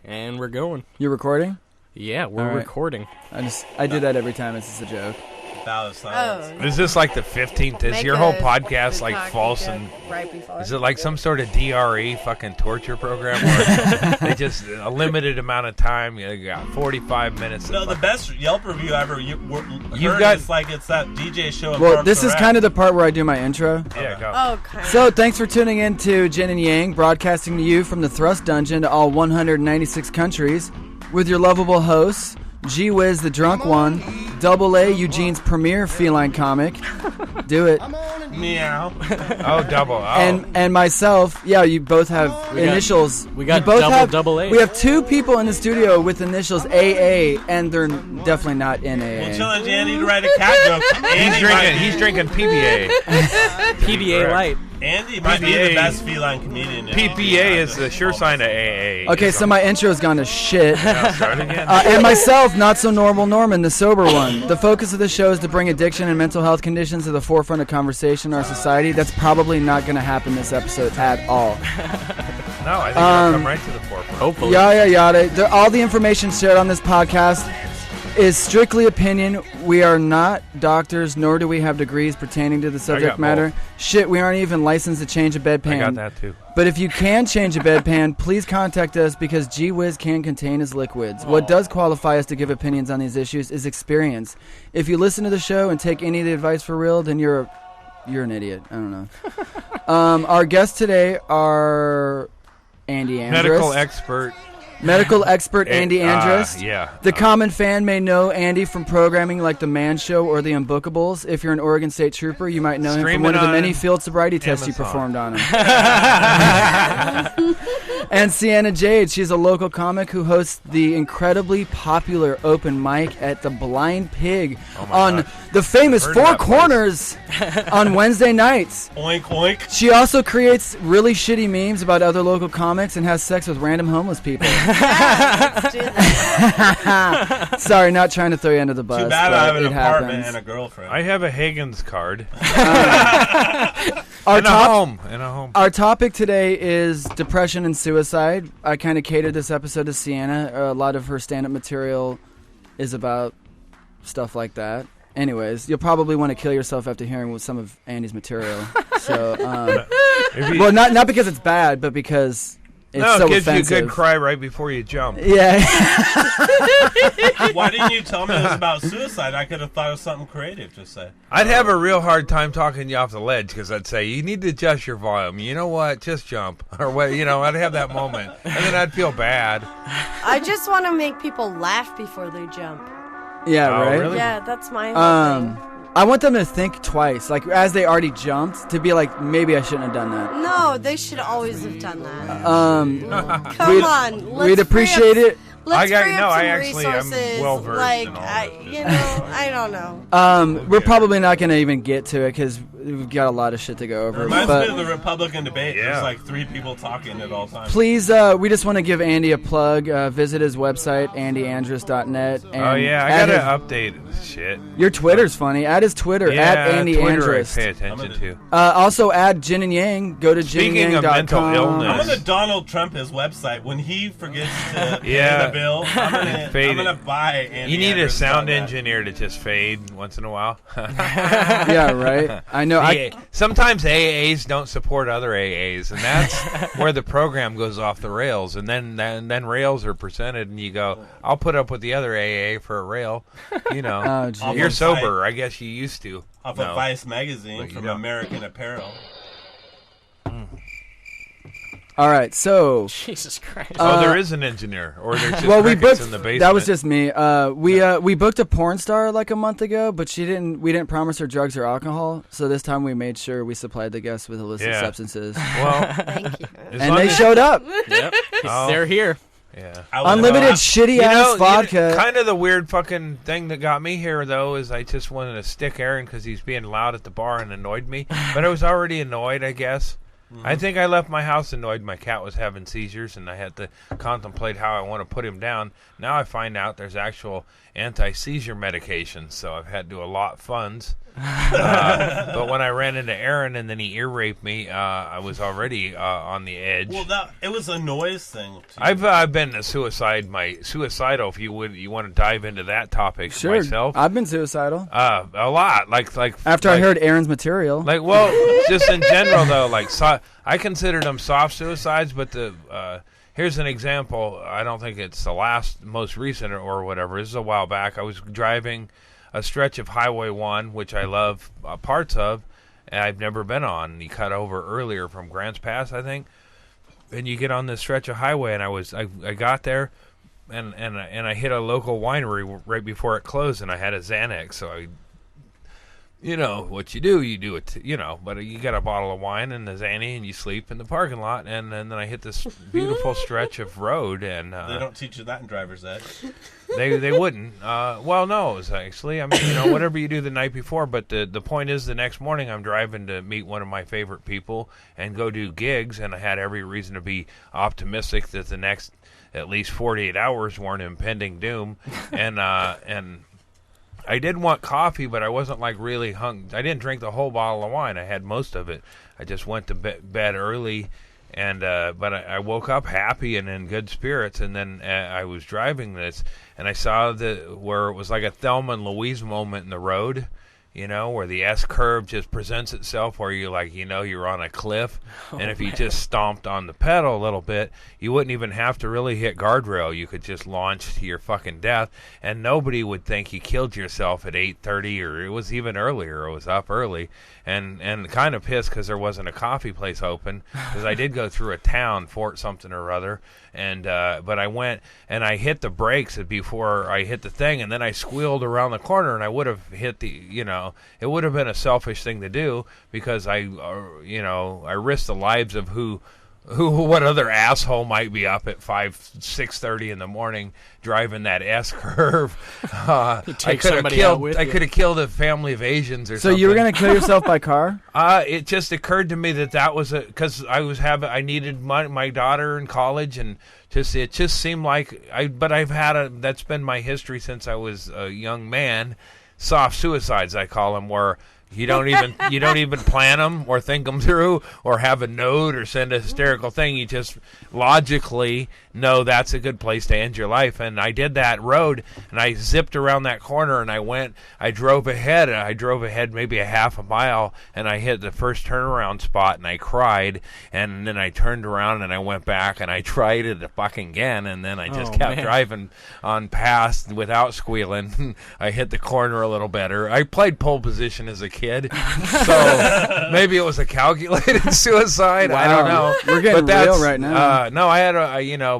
And we're going. You're recording? Yeah, we're recording. I do that every time. It's just a joke. Is this like the 15th? Is your whole podcast like false and right before? Is it like some sort of DRE fucking torture program where they just a limited amount of time? You got 45 minutes. No, the best Yelp review I ever you've got. It's like it's that DJ show. Well, this is kind of the part where I do my intro. Yeah, go. Okay. So thanks for tuning in to Yin and Yang, broadcasting to you from the Thrust Dungeon to all 196 countries, with your lovable hosts. G-Wiz, the drunk one. Double A, Eugene's premier feline comic. Do it. Meow. Oh, double. Oh. And myself. Yeah, you both have initials. We got you both double A. We have two people in the studio with initials AA, and they're definitely not in AA. Well, challenge Andy to write a cat joke. He's drinking PBA. PBA Light. Andy might be the best feline comedian. PPA is the sure sign of AA. Okay, so my intro's gone to shit. Now start again. And myself, not so normal Norman, the sober one. The focus of the show is to bring addiction and mental health conditions to the forefront of conversation in our society. That's probably not going to happen this episode at all. No, I think it'll come right to the forefront. Hopefully. Yada. All the information shared on this podcast is strictly opinion. We are not doctors, nor do we have degrees pertaining to the subject matter. Both. Shit, we aren't even licensed to change a bedpan. I got that too. But if you can change a bedpan, please contact us because G-Wiz can contain his liquids. What does qualify us to give opinions on these issues is experience. If you listen to the show and take any of the advice for real, then you're an idiot. I don't know. Our guests today are Andy Andrist. Medical expert Andy Andrist. The common fan may know Andy from programming like The Man Show or The Unbookables. If you're an Oregon State Trooper, you might know him from one of the many field sobriety tests you performed on him. And Sienna Jade, she's a local comic who hosts the incredibly popular open mic at the Blind Pig on the famous Four Corners on Wednesday nights. Oink, oink. She also creates really shitty memes about other local comics and has sex with random homeless people. Let's do that. Sorry, not trying to throw you under the bus. Too bad I have an apartment happens. and a girlfriend. I have a Higgins card. Our home. Our topic today is depression and suicide. I kind of catered this episode to Sienna. A lot of her stand-up material is about stuff like that. Anyways, you'll probably want to kill yourself after hearing some of Andy's material. So, well, not because it's bad, but because it's so gives offensive. you a good cry right before you jump. Yeah. Why didn't you tell me it was about suicide? I could have thought of something creative to say. I'd have a real hard time talking you off the ledge because I'd say, you need to adjust your volume. You know what? Just jump. Or what? I'd have that moment. And then I'd feel bad. I just want to make people laugh before they jump. Yeah, Oh, right? really? Yeah, that's my whole thing. I want them to think twice, like as they already jumped, to be like, maybe I shouldn't have done that. No, they should always have done that. We'd, Come on, we'd appreciate it. Let's free up some I'm resources. well versed like, in all I don't know. We're probably not going to even get to it because we've got a lot of shit to go It over. reminds But me of the Republican debate. Yeah. There's like 3 people talking at all times. please, we just want to give Andy a plug. Visit his website, andyandrist.net. And Oh, yeah. I add got to update shit. your Twitter's funny. Add his Twitter, at Andy Twitter Andrist. I pay attention to. Also, add Jin and Yang. Go to Speaking of mental jinyang.com. illness. I'm going to Donald Trump his website. When he forgets to pay Yeah. the bill, I'm Fade going to it. buy Andy You need a Andrist sound on that. engineer to just fade once in a while. Yeah, right. I know. Sometimes AAs don't support other AAs, and that's where the program goes off the rails. And then rails are presented, and you go, "I'll put up with the other AA for a rail." Oh, geez. You're Off of sober. I guess you used to. Off No. of Vice magazine But you from don't. American Apparel. All right, so Jesus Christ. There is an engineer, or there's just well, we crickets booked. in the basement. That was just me. We booked a porn star like a month ago, but we didn't promise her drugs or alcohol. So this time we made sure we supplied the guests with illicit Yeah. substances, well, Thank you. as and long they as- showed up. Yep. Oh. They're here. Yeah. Unlimited shitty ass vodka. Kind of the weird fucking thing that got me here, though, is I just wanted to stick Aaron because he's being loud at the bar and annoyed me. But I was already annoyed, I guess. I think I left my house annoyed my cat was having seizures, and I had to contemplate how I want to put him down. Now I find out there's actual anti-seizure medications, so I've had to allot funds But when I ran into Aaron and then he ear raped me, I was already on the edge. Well, it was a noise thing. Too. I've been suicidal. If you want to dive into that topic myself. I've been suicidal. A lot. Like after I heard Aaron's material. Just in general though, I considered them soft suicides, but here's an example. I don't think it's the most recent or whatever. This is a while back. I was driving a stretch of Highway 1, which I love parts of, and I've never been on. You cut over earlier from Grants Pass, I think, and you get on this stretch of highway, and I got there, and I hit a local winery right before it closed, and I had a Xanax, so I. You know what you do it. But you got a bottle of wine and the Xanny, and you sleep in the parking lot, and then I hit this beautiful stretch of road, and they don't teach you that in driver's ed. They wouldn't. Well, no, actually. I mean, whatever you do the night before. But the point is, the next morning I'm driving to meet one of my favorite people and go do gigs, and I had every reason to be optimistic that the next at least 48 hours weren't impending doom, and I did want coffee, but I wasn't really hung. I didn't drink the whole bottle of wine. I had most of it. I just went to bed early, and but I woke up happy and in good spirits. And then I was driving this, and I saw where it was like a Thelma and Louise moment in the road. Where the S curve just presents itself, where you're on a cliff, and if you just stomped on the pedal a little bit, you wouldn't even have to really hit guardrail. You could just launch to your fucking death, and nobody would think you killed yourself at 8:30, or it was even earlier. It was up early, and kind of pissed because there wasn't a coffee place open, because I did go through a town, Fort something or other, and but I went and I hit the brakes before I hit the thing, and then I squealed around the corner, and I would have hit it would have been a selfish thing to do, because I risked the lives of what other asshole might be up at 6:30 in the morning driving that S curve. I could have killed a family of Asians or something. So you were going to kill yourself by car? It just occurred to me that was because I needed my daughter in college, and it just seemed like that's been my history since I was a young man. Soft suicides, I call them, where you don't even plan them or think them through or have a note or send a hysterical thing. You just logically know that's a good place to end your life. And I did that road, and I zipped around that corner, and I drove ahead maybe a half a mile, and I hit the first turnaround spot, and I cried, and then I turned around and I went back and I tried it again, and then I just kept driving on past without squealing. I hit the corner a little better. I played pole position as a kid, so maybe it was a calculated suicide. Wow. I don't know. We're getting real right now. No, I had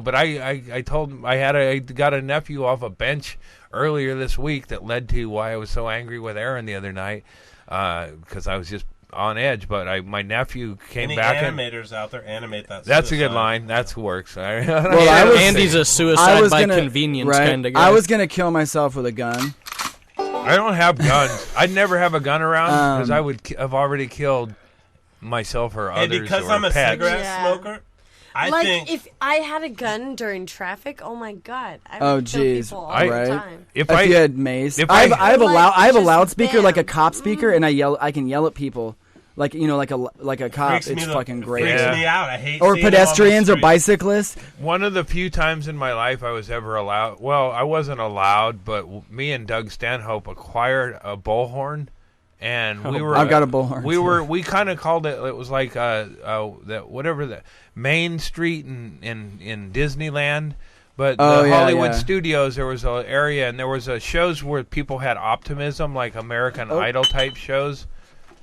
but I told him I got a nephew off a bench earlier this week that led to why I was so angry with Aaron the other night, because I was just on edge. But my nephew came back. Any animators out there, animate that. That's a good line. That works. Andy's a suicide by convenience kind of guy. I was gonna kill myself with a gun. I don't have guns. I'd never have a gun around, because I would have already killed myself or others. And because or I'm a pets. cigarette smoker, I think if I had a gun during traffic, oh my god, I would kill people all the time. If you had mace, I have a loudspeaker, like a cop speaker, and I can yell at people. Like a cop, it's fucking great. Freaks me out. I hate. Or pedestrians or bicyclists. One of the few times in my life I was ever allowed. Well, I wasn't allowed, but me and Doug Stanhope acquired a bullhorn, and we were. I've got a bullhorn. We kind of called it. It was like the Main Street in Disneyland. But the Hollywood Studios, there was an area, and there was shows where people had optimism, like American Idol type shows.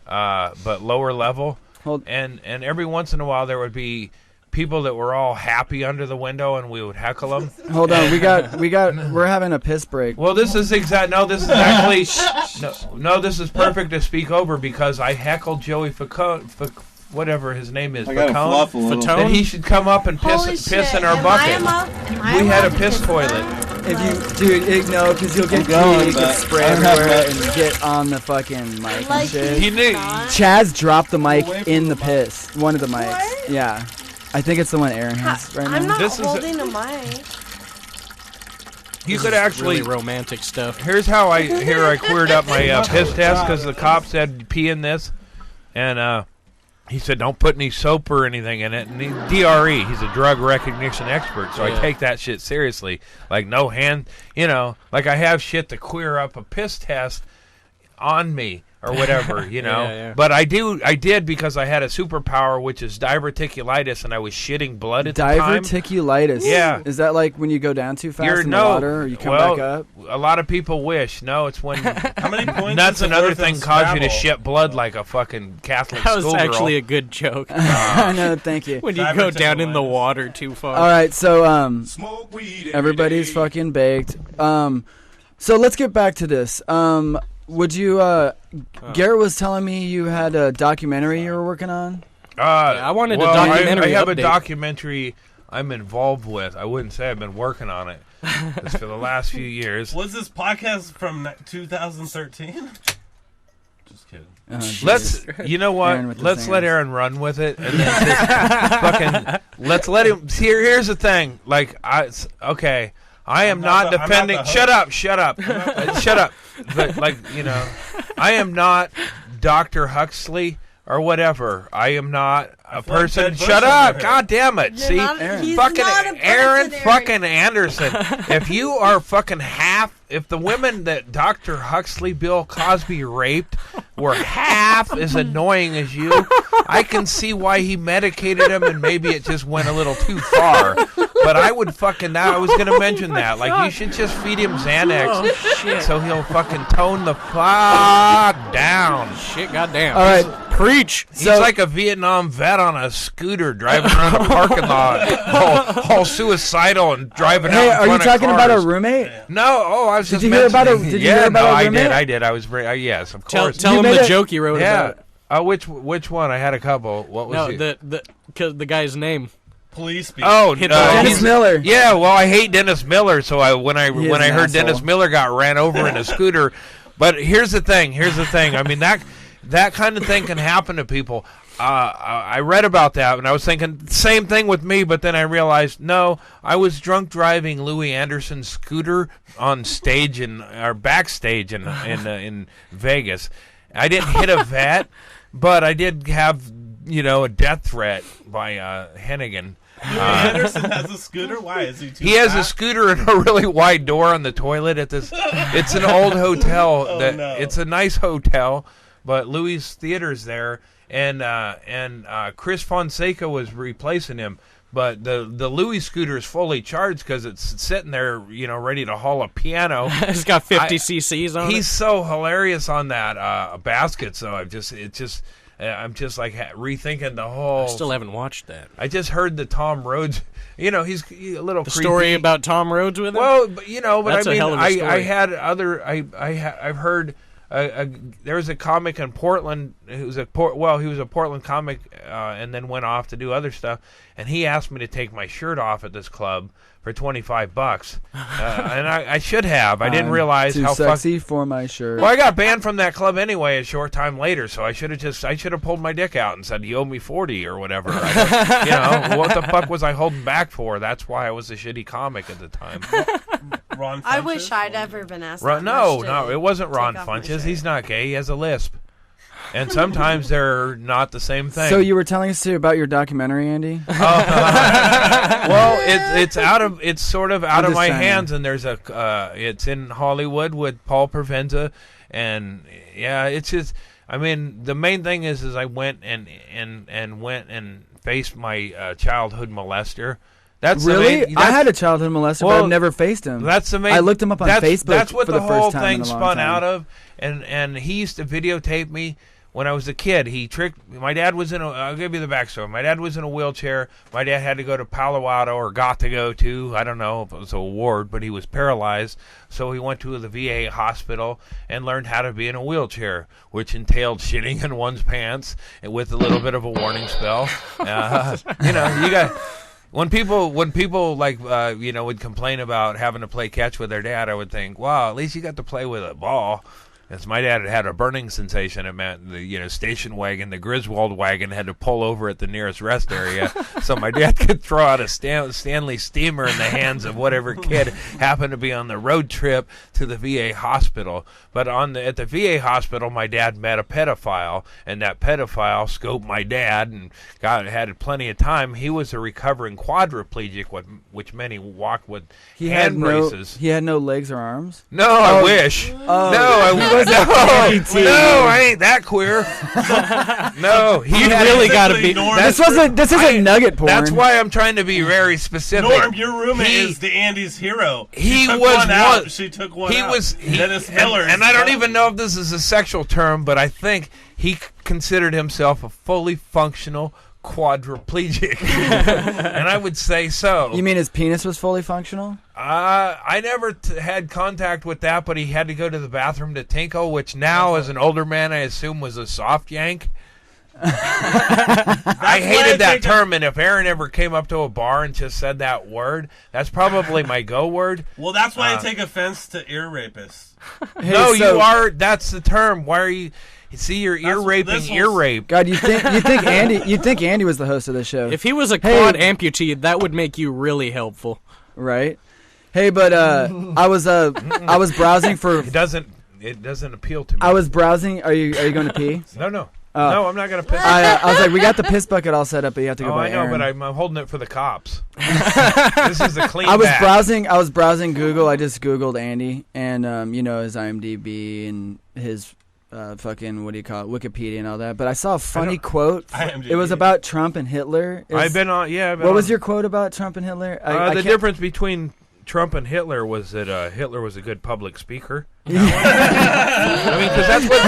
But lower level, and every once in a while there would be people that were all happy under the window, and we would heckle them. Hold on, we're having a piss break. Well, this is this is perfect to speak over, because I heckled Joey whatever his name is, that he should come up and piss in our bucket. We had a piss toilet. If because you'll get get spray everywhere and get on the fucking mic and shit. He knew. Chaz dropped the mic in the piss. One of the mics. What? Yeah. I think it's the one Aaron has right now. I'm not holding a mic. You could actually really romantic stuff. Here's how I cleared up my piss test because the cop said pee in this, and he said don't put any soap or anything in it. And DRE, he's a drug recognition expert, so I take that shit seriously. Like no hand, like I have shit to clear up a piss test on me. Or whatever, But I did because I had a superpower, which is diverticulitis, and I was shitting blood at the time. Diverticulitis? Yeah. Is that like when you go down too fast in the water, or you come back up? A lot of people wish. No, it's when how many points nuts and other thing cause you to shit blood like a fucking Catholic schoolgirl. That was actually a good joke. I know, thank you. When you go down in the water too far. All right, so everybody's fucking baked. So let's get back to this. Would you, Garrett was telling me you had a documentary you were working on? I wanted a documentary I have update. a documentary I'm involved with. I wouldn't say I've been working on it. It's for the last few years. Was this podcast from 2013? Just kidding. Let's, you know what? Let's let Aaron run with it, and then just fucking let's let him. Here's the thing. Like, I am not defending. Shut up. Shut up. But I am not Dr. Huxley or whatever. I am not a person. Shut up. God damn it. See, fucking Aaron fucking Anderson. If you are fucking if the women that Dr. Huxley, Bill Cosby raped were half as annoying as you, I can see why he medicated him, and maybe it just went a little too far. But I would I was going to mention that. Like, you should just feed him Xanax so he'll fucking tone the fuck down. Shit, goddamn. All right, preach. He's like a Vietnam vet on a scooter driving around a parking lot, all suicidal and driving out in front of are you talking cars. about a roommate? No, I was just Did you hear about a roommate? I did. I was very, yes, of course. Tell him the joke you wrote about. Which one? I had a couple. What was the guy's name. Police speak. Oh, Dennis Miller. Yeah, well, I hate Dennis Miller, so when I heard Dennis Miller got ran over in a scooter, but here's the thing. I mean, that kind of thing can happen to people. I read about that, and I was thinking same thing with me, but then I realized no, I was drunk driving Louis Anderson's scooter on stage or backstage in Vegas. I didn't hit a vet, but I did have a death threat by Hennigan. Anderson has a scooter? Why? Is he too He has fat? a scooter and a really wide door on the toilet at this. It's an old hotel. It's a nice hotel, but Louis Theater's there, and Chris Fonseca was replacing him. But the Louis scooter is fully charged because it's sitting there, ready to haul a piano. It's got 50 cc's on it. He's so hilarious on that basket. So I'm just like rethinking the whole. I still haven't watched that. I just heard the Tom Rhodes. He's a little the creepy. Story about Tom Rhodes with him. Well, but That's I mean, a hell of a story. I had other. I've heard. There was a comic in Portland who was he was a Portland comic, and then went off to do other stuff. And he asked me to take my shirt off at this club for $25, and I should have. I didn't realize how sexy for my shirt. Well, I got banned from that club anyway a short time later, so I should have pulled my dick out and said, "You owe me 40 or whatever." What the fuck was I holding back for? That's why I was a shitty comic at the time. Ron Funches? I wish I'd ever been asked. No, it wasn't Ron Funches. He's not gay. He has a lisp. And sometimes they're not the same thing. So you were telling us about your documentary, Andy? Well, it's sort of out of my hands, and there's it's in Hollywood with Paul Provenza, and it's just. I mean, the main thing is I went and faced my childhood molester. That's really? I had a childhood molester, but I've never faced him. That's the main. I looked him up on Facebook. That's what for the whole first time thing spun out of, and he used to videotape me. When I was a kid, he tricked. My dad was I'll give you the backstory. My dad was in a wheelchair. My dad had to go to Palo Alto, or got to go to. I don't know if it was a ward, but he was paralyzed. So he went to the VA hospital and learned how to be in a wheelchair, which entailed shitting in one's pants with a little bit of a warning spell. You got. When people would complain about having to play catch with their dad, I would think, wow, at least you got to play with a ball. As my dad had a burning sensation, it meant the station wagon, the Griswold wagon, had to pull over at the nearest rest area, so my dad could throw out a Stanley steamer in the hands of whatever kid happened to be on the road trip to the VA hospital. But at the VA hospital, my dad met a pedophile, and that pedophile scoped my dad and had plenty of time. He was a recovering quadriplegic, which many walk with hand braces. He had no legs or arms? No, I wish. No, I ain't that queer. No, he really got to be. This isn't nugget porn. That's why I'm trying to be very specific. Norm, your roommate is the Andy's hero. She took one out. Dennis Miller. And I don't even know if this is a sexual term, but I think he considered himself a fully functional quadriplegic. And I would say so. You mean his penis was fully functional? I never had contact with that, but he had to go to the bathroom to tinkle, which now, as an older man, I assume was a soft yank. I hated that term, and if Aaron ever came up to a bar and just said that word, that's probably my go word. Well, that's why I take offense to ear rapists. You are. That's the term. Why are you? See, you're ear raping ear rape. God, you think Andy was the host of this show? If he was a quad amputee, that would make you really helpful, right? Hey, but I was browsing for. It doesn't appeal to me. I was browsing. Are you going to pee? No. No, I'm not going to piss. I was like, we got the piss bucket all set up, but you have to go by Aaron. I know, but I'm holding it for the cops. This is the clean I was bag. browsing Google. I just Googled Andy, and his IMDb and his fucking, what do you call it, Wikipedia and all that. But I saw a funny quote. It was about Trump and Hitler. What was your quote about Trump and Hitler? The difference between Trump and Hitler was that Hitler was a good public speaker. I mean, because that's what's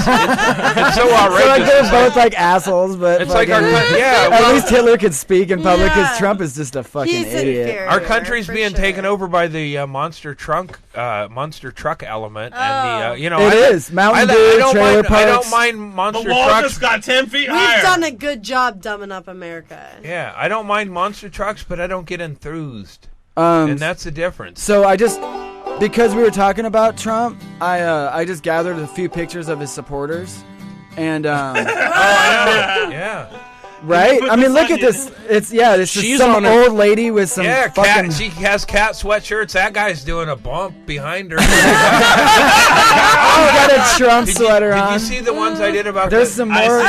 it's so outrageous. So like they're both like assholes, but it's like at least Hitler could speak in public because Trump is just a fucking idiot. Our country's being taken over by the monster truck element, and it is Mountain Dew, trailer parks. I don't mind monster trucks. The wall trucks. just got 10 feet We've higher. done a good job dumbing up America. Yeah, I don't mind monster trucks, but I don't get enthused. And that's the difference. So because we were talking about Trump, I just gathered a few pictures of his supporters, and yeah. Right? I mean, look at this. It's some old lady with some fucking... she has cat sweatshirts. That guy's doing a bump behind her. Got a Trump sweater on. Did you see the ones I did about There's some more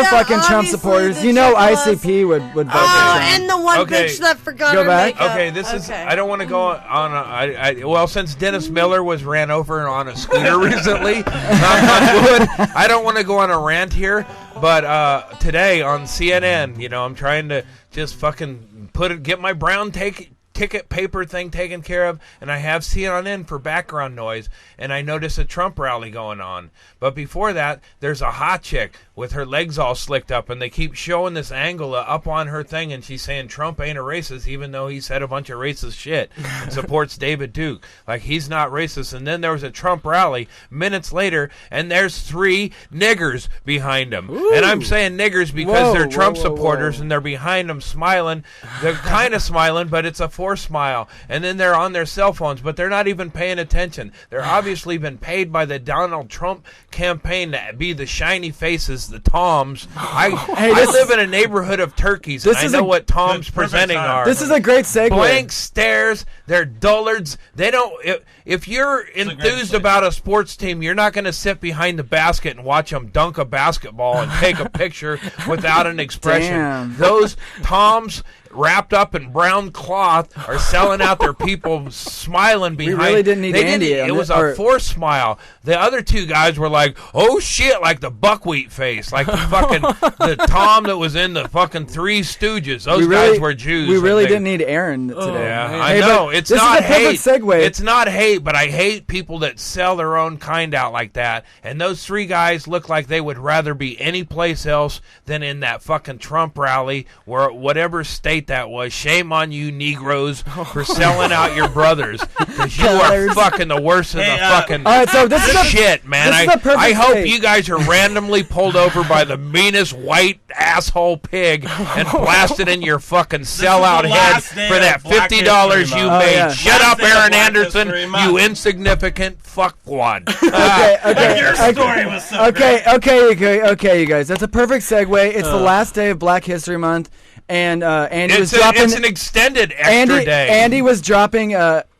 fucking Trump supporters. ICP would vote for Trump. And the one bitch that forgot her makeup. Okay, this is... I don't want to go on since Dennis Miller was ran over on a scooter recently, I don't want to go on a rant here, but today on CNN, I'm trying to just fucking get my brown ticket paper thing taken care of, and I have CNN for background noise, and I notice a Trump rally going on. But before that, there's a hot chick with her legs all slicked up, and they keep showing this angle up on her thing, and she's saying Trump ain't a racist, even though he said a bunch of racist shit and supports David Duke. Like, he's not racist. And then there was a Trump rally minutes later, and there's 3 niggers behind him. Ooh. And I'm saying niggers because they're Trump supporters, and they're behind him smiling. They're kind of smiling, but it's a forced smile. And then they're on their cell phones, but they're not even paying attention. They're obviously been paid by the Donald Trump campaign to be the shiny faces, the Toms. I live in a neighborhood of turkeys, and I know what Toms presenting are. This is a great segue. Blank stares. They're dullards. They don't... If you're enthused about a sports team, you're not going to sit behind the basket and watch them dunk a basketball and take a picture without an expression. Damn. Those Toms wrapped up in brown cloth are selling out their people, smiling behind. We really didn't need Andy. It was a forced smile. The other 2 guys were like, "Oh shit!" Like the buckwheat face, like the fucking the Tom that was in the fucking Three Stooges. Those guys were Jews. We really didn't need Aaron today. Yeah, I know. It's not hate. Segue. It's not hate, but I hate people that sell their own kind out like that. And those 3 guys look like they would rather be any place else than in that fucking Trump rally, where whatever state night that was. Shame on you, Negroes, for selling out your brothers. Because you are fucking the worst of the fucking all right, so this is shit, man. I hope you guys are randomly pulled over by the meanest white asshole pig and blasted in your fucking sellout head for that $50 you made. Yeah. Shut up, Aaron Anderson, you insignificant fuckwad. Okay, you guys. That's a perfect segue. It's the last day of Black History Month, and Andy was dropping. It's an extended extra day. Andy was dropping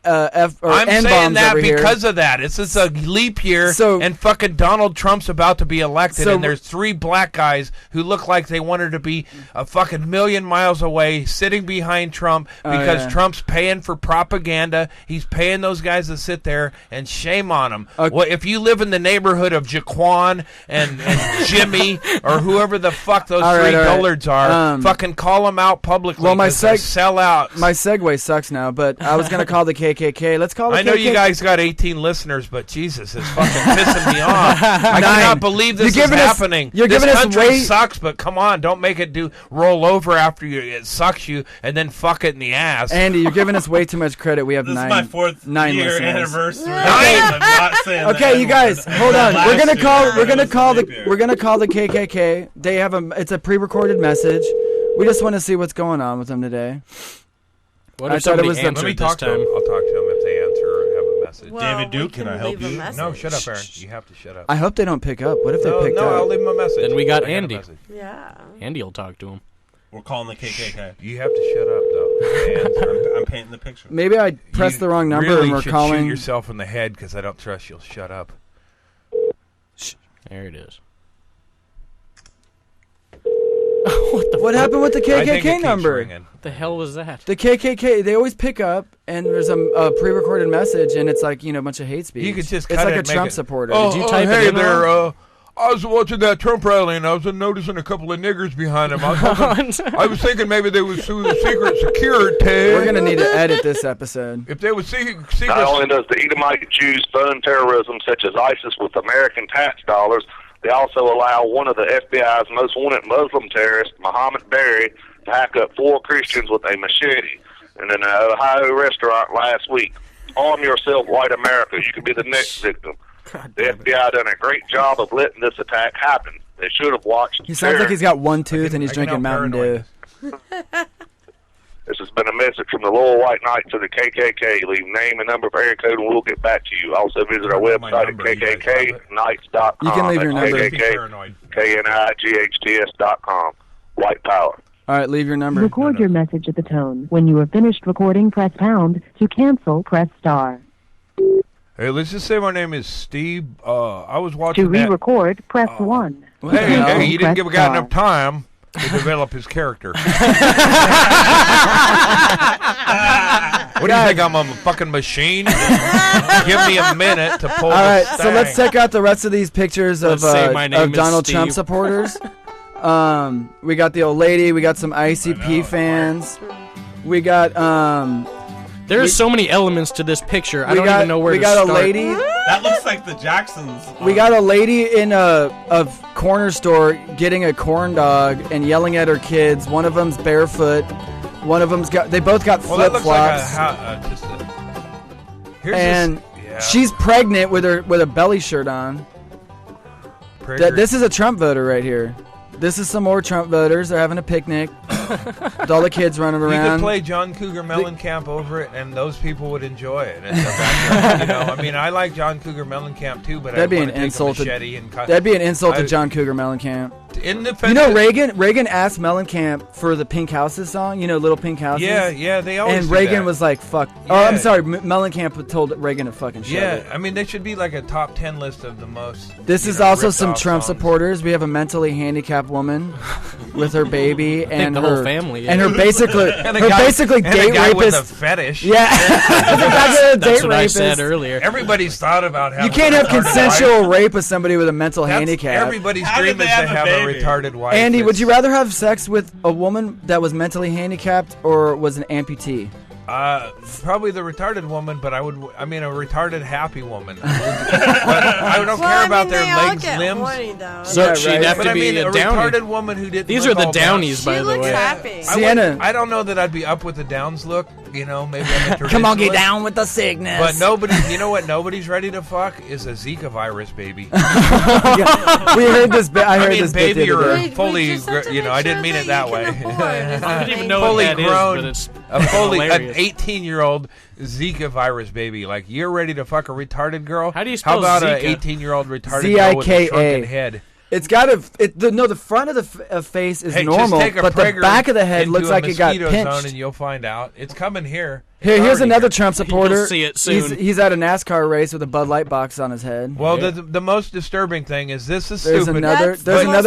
I'm saying that because of that. It's a leap year, and fucking Donald Trump's about to be elected, and there's 3 black guys who look like they wanted to be a fucking million miles away, sitting behind Trump because Trump's paying for propaganda. He's paying those guys to sit there, and shame on them. Well, if you live in the neighborhood of Jaquan and Jimmy or whoever the fuck those 3 dullards are, fucking call them out publicly. Well, my sellouts. My segue sucks now, but I was gonna call the KKK. Let's call it. I know you guys got 18 listeners, but Jesus, it's fucking pissing me off. I cannot believe this is happening. This country sucks, but come on, don't make it roll over after it sucks you and then fuck it in the ass. Andy, you're giving us way too much credit. We have this 9. This is my 4th year listeners. anniversary. I'm not saying okay, you guys, hold on. We're gonna call the KKK. They have it's a pre-recorded message. We just want to see what's going on with them today. What if somebody answered Let me talk to them. I'll talk to them if they answer or have a message. Well, David Duke, can I help you? No, shut up, Aaron. You have to shut up. I hope they don't pick up. What if they pick up? No, I'll leave them a message. Then we got Andy. Yeah. Andy will talk to him. We're calling the KKK. You have to shut up, though. I'm painting the picture. Maybe I pressed the wrong number and we're calling. You should shoot yourself in the head because I don't trust you'll shut up. There it is. What happened with the KKK number? What the hell was that? The KKK, they always pick up, and there's a pre-recorded message, and it's like, a bunch of hate speech. You could just it's like a Trump supporter. Did you type it in there? I was watching that Trump rally, and I was noticing a couple of niggers behind him. I was thinking maybe they was secret security. We're going to need to edit this episode. If they was secret... Not only does the Edomite Jews fund terrorism such as ISIS with American tax dollars, they also allow one of the FBI's most wanted Muslim terrorists, Mohammed Berry, to hack up 4 Christians with a machete in an Ohio restaurant last week. Arm yourself, white America. You could be the next victim. The FBI done a great job of letting this attack happen. They should have watched. He sounds like he's got one tooth and he's drinking Mountain Dew. This has been a message from the Loyal White Knights of the KKK. Leave name and number of area code and we'll get back to you. Also visit our website at kkknights.com. You can leave your number. KKKnights.com. White power. All right, leave your number. Record your message at the tone. When you are finished recording, press pound. To cancel, press star. Hey, let's just say my name is Steve. I was watching To re-record, press 1. Hey, you didn't give a guy enough time to develop his character. What do you think? I'm a fucking machine? Give me a minute to pull. All right, so let's check out the rest of these pictures of Donald Trump supporters. We got the old lady. We got some ICP fans. We got There's so many elements to this picture. I don't even know where to start. We got a lady. That looks like the Jacksons. We got a lady in a corner store getting a corn dog and yelling at her kids. One of them's barefoot. One of them's they both got flip flops. And she's pregnant with a belly shirt on. This is a Trump voter right here. This is some more Trump voters. They're having a picnic with all the kids running around. You could play John Cougar Mellencamp over it, and those people would enjoy it. I mean, I like John Cougar Mellencamp too, but that'd be an insult. That'd be an insult to John Cougar Mellencamp. Reagan asked Mellencamp for the Pink Houses song. Little Pink Houses. Yeah, they always. And Reagan was like, "Fuck." Yeah. Oh, I'm sorry. Mellencamp told Reagan to fucking shut it. Yeah, I mean, they should be like a top 10 list of the most. This is also some Trump supporters. We have a mentally handicapped woman with her baby and the whole family, and her basically date guy rapist with a fetish. Yeah, that's what I said earlier. Everybody's thought about having. You can't have consensual rape with somebody with a mental handicap. Everybody's dream is to have a retarded wife. Andy, would you rather have sex with a woman that was mentally handicapped or was an amputee? Probably the retarded woman, but I mean a retarded happy woman. But I don't care about their legs, limbs. Horny, though. So she'd have to be a a downy. retarded woman who didn't. These are the downies, by the way. She looks happy. Sienna. I don't know that I'd be up with the Downs look. You know, maybe I'm a Come on, get traditionalist. down with the sickness. But nobody, you know what? Nobody's ready to fuck is a Zika virus baby. Yeah, we heard this. I heard this bit baby the other or day. fully, I didn't mean it that way. I don't even know fully what that grown, is, but it's an hilarious. 18-year-old Zika virus baby. Like, you're ready to fuck a retarded girl? How do you spell How about Zika? an 18-year-old retarded girl with a Zika. shrunken head? It's got the front of the face is Hey, normal, just take a but the Prager back of the head into looks a like it got mosquito zone pinched. and you'll find out. It's coming here. Here's another here. Trump supporter. You'll see it soon. He's at a NASCAR race with a Bud Light box on his head. Well, the most disturbing thing is this is There's stupid. another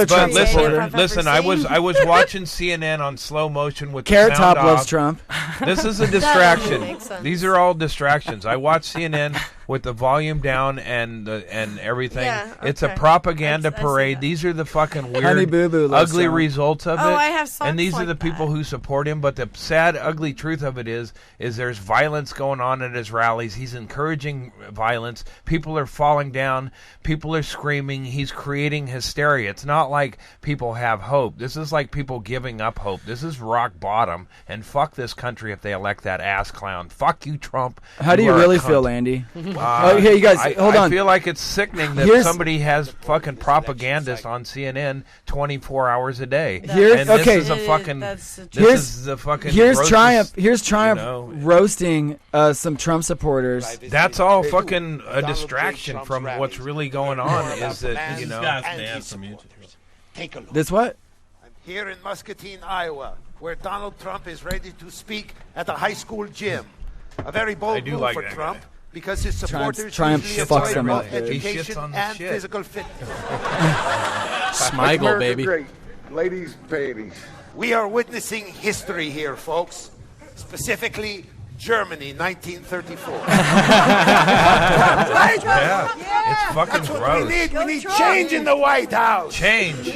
Trump listen, supporter. listen. I was watching CNN on slow motion with Carrot the sound Top loves off. Trump. This is a That distraction. makes sense. These are all distractions. I watch CNN with the volume down and everything. Yeah, It's a okay. propaganda I see parade. that. These are the fucking Honey weird, Boo Boo loves ugly Trump. results of it. Oh, I have socks and these are like the people that. who support him. But the sad, ugly truth of it is there's violence going on at his rallies. He's encouraging violence. People are falling down. People are screaming. He's creating hysteria. It's not like people have hope. This is like people giving up hope. This is rock bottom. And fuck this country if they elect that ass clown. Fuck you, Trump. How do you are a really cunt. feel, Andy? Oh, here, you guys, hold I on. feel like it's sickening that Here's- somebody has fucking propagandists on CNN 24 hours a day. Here's- and okay. this is a fucking. That's the This is the fucking. Here's grossest, Triumph. Here's Triumph you know, roasting some Trump supporters. That's all fucking a distraction from what's really going on. Is that, you This know? guy's dance from YouTube. Take a look. This what? Here in Muscatine, Iowa, where Donald Trump is ready to speak at a high school gym. A very I bold do move like for that Trump guy. because his supporters Triumph usually fucks avoid him both up, dude. He shits education on the and shit. physical fitness. Smigel, baby. Great. Ladies, babies. We are witnessing history here, folks. Specifically, Germany, 1934. Right? Yeah, it's fucking That's what gross. we need. We need change in the White House. Change.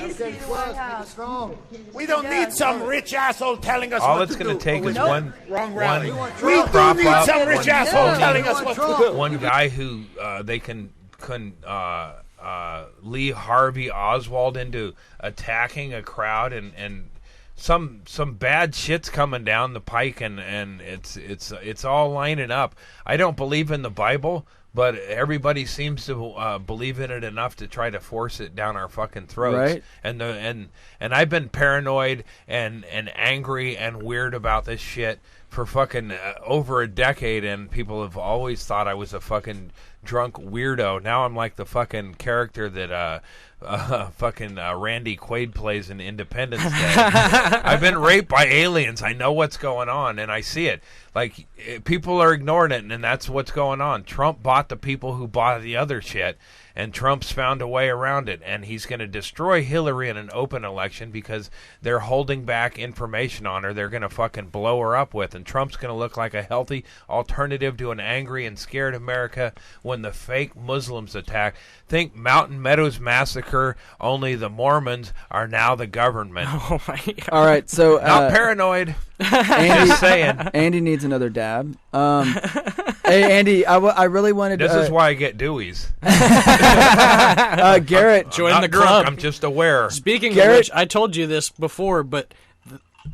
We don't need some rich asshole telling us All what it's to going do. to take is Wrong rally. one We do prop need up, some rich one asshole phony- telling us what to do. one guy who they can Lee Harvey Oswald into attacking a crowd and some bad shit's coming down the pike and it's all lining up. I don't believe in the Bible, but everybody seems to believe in it enough to try to force it down our fucking throats. Right. And I've been paranoid and angry and weird about this shit for fucking over a decade, and people have always thought I was a fucking drunk weirdo. Now I'm like the fucking character that fucking Randy Quaid plays in Independence Day. I've been raped by aliens. I know what's going on, and I see it. Like, people are ignoring it, and that's what's going on. Trump bought the people who bought the other shit, and Trump's found a way around it, and he's going to destroy Hillary in an open election because they're holding back information on her they're going to fucking blow her up with, and Trump's going to look like a healthy alternative to an angry and scared America when the fake Muslims attack. Think Mountain Meadows Massacre, only the Mormons are now the government. Oh my God. All right, so Not paranoid. Andy, Just saying. Andy needs another dab. Hey, Andy, I really wanted This to. is why I get Deweys. Garrett, Join I'm the not drunk, club. I'm just aware. Speaking Garrett- of which, I told you this before, but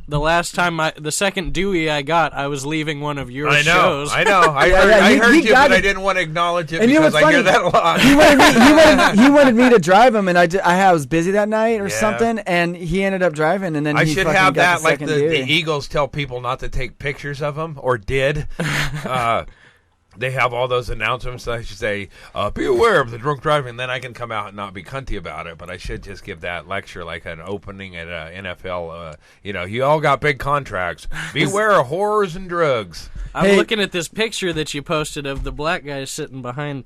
the last time the second Dewey I got, I was leaving one of your I know, shows. I know. I Yeah, heard, yeah, I he heard you, got but I it. didn't want to acknowledge it And you know because what's I hear funny? that a lot. he wanted me to drive him, and I was busy that night or Yeah. something, and he ended up driving, and then I he should fucking have got that the like second the Dewey. Eagles tell people not to take pictures of them, or did. They have all those announcements that I should say, be aware of the drunk driving, then I can come out and not be cunty about it. But I should just give that lecture like an opening at NFL. You all got big contracts. Beware of horrors and drugs. I'm looking at this picture that you posted of the black guy sitting behind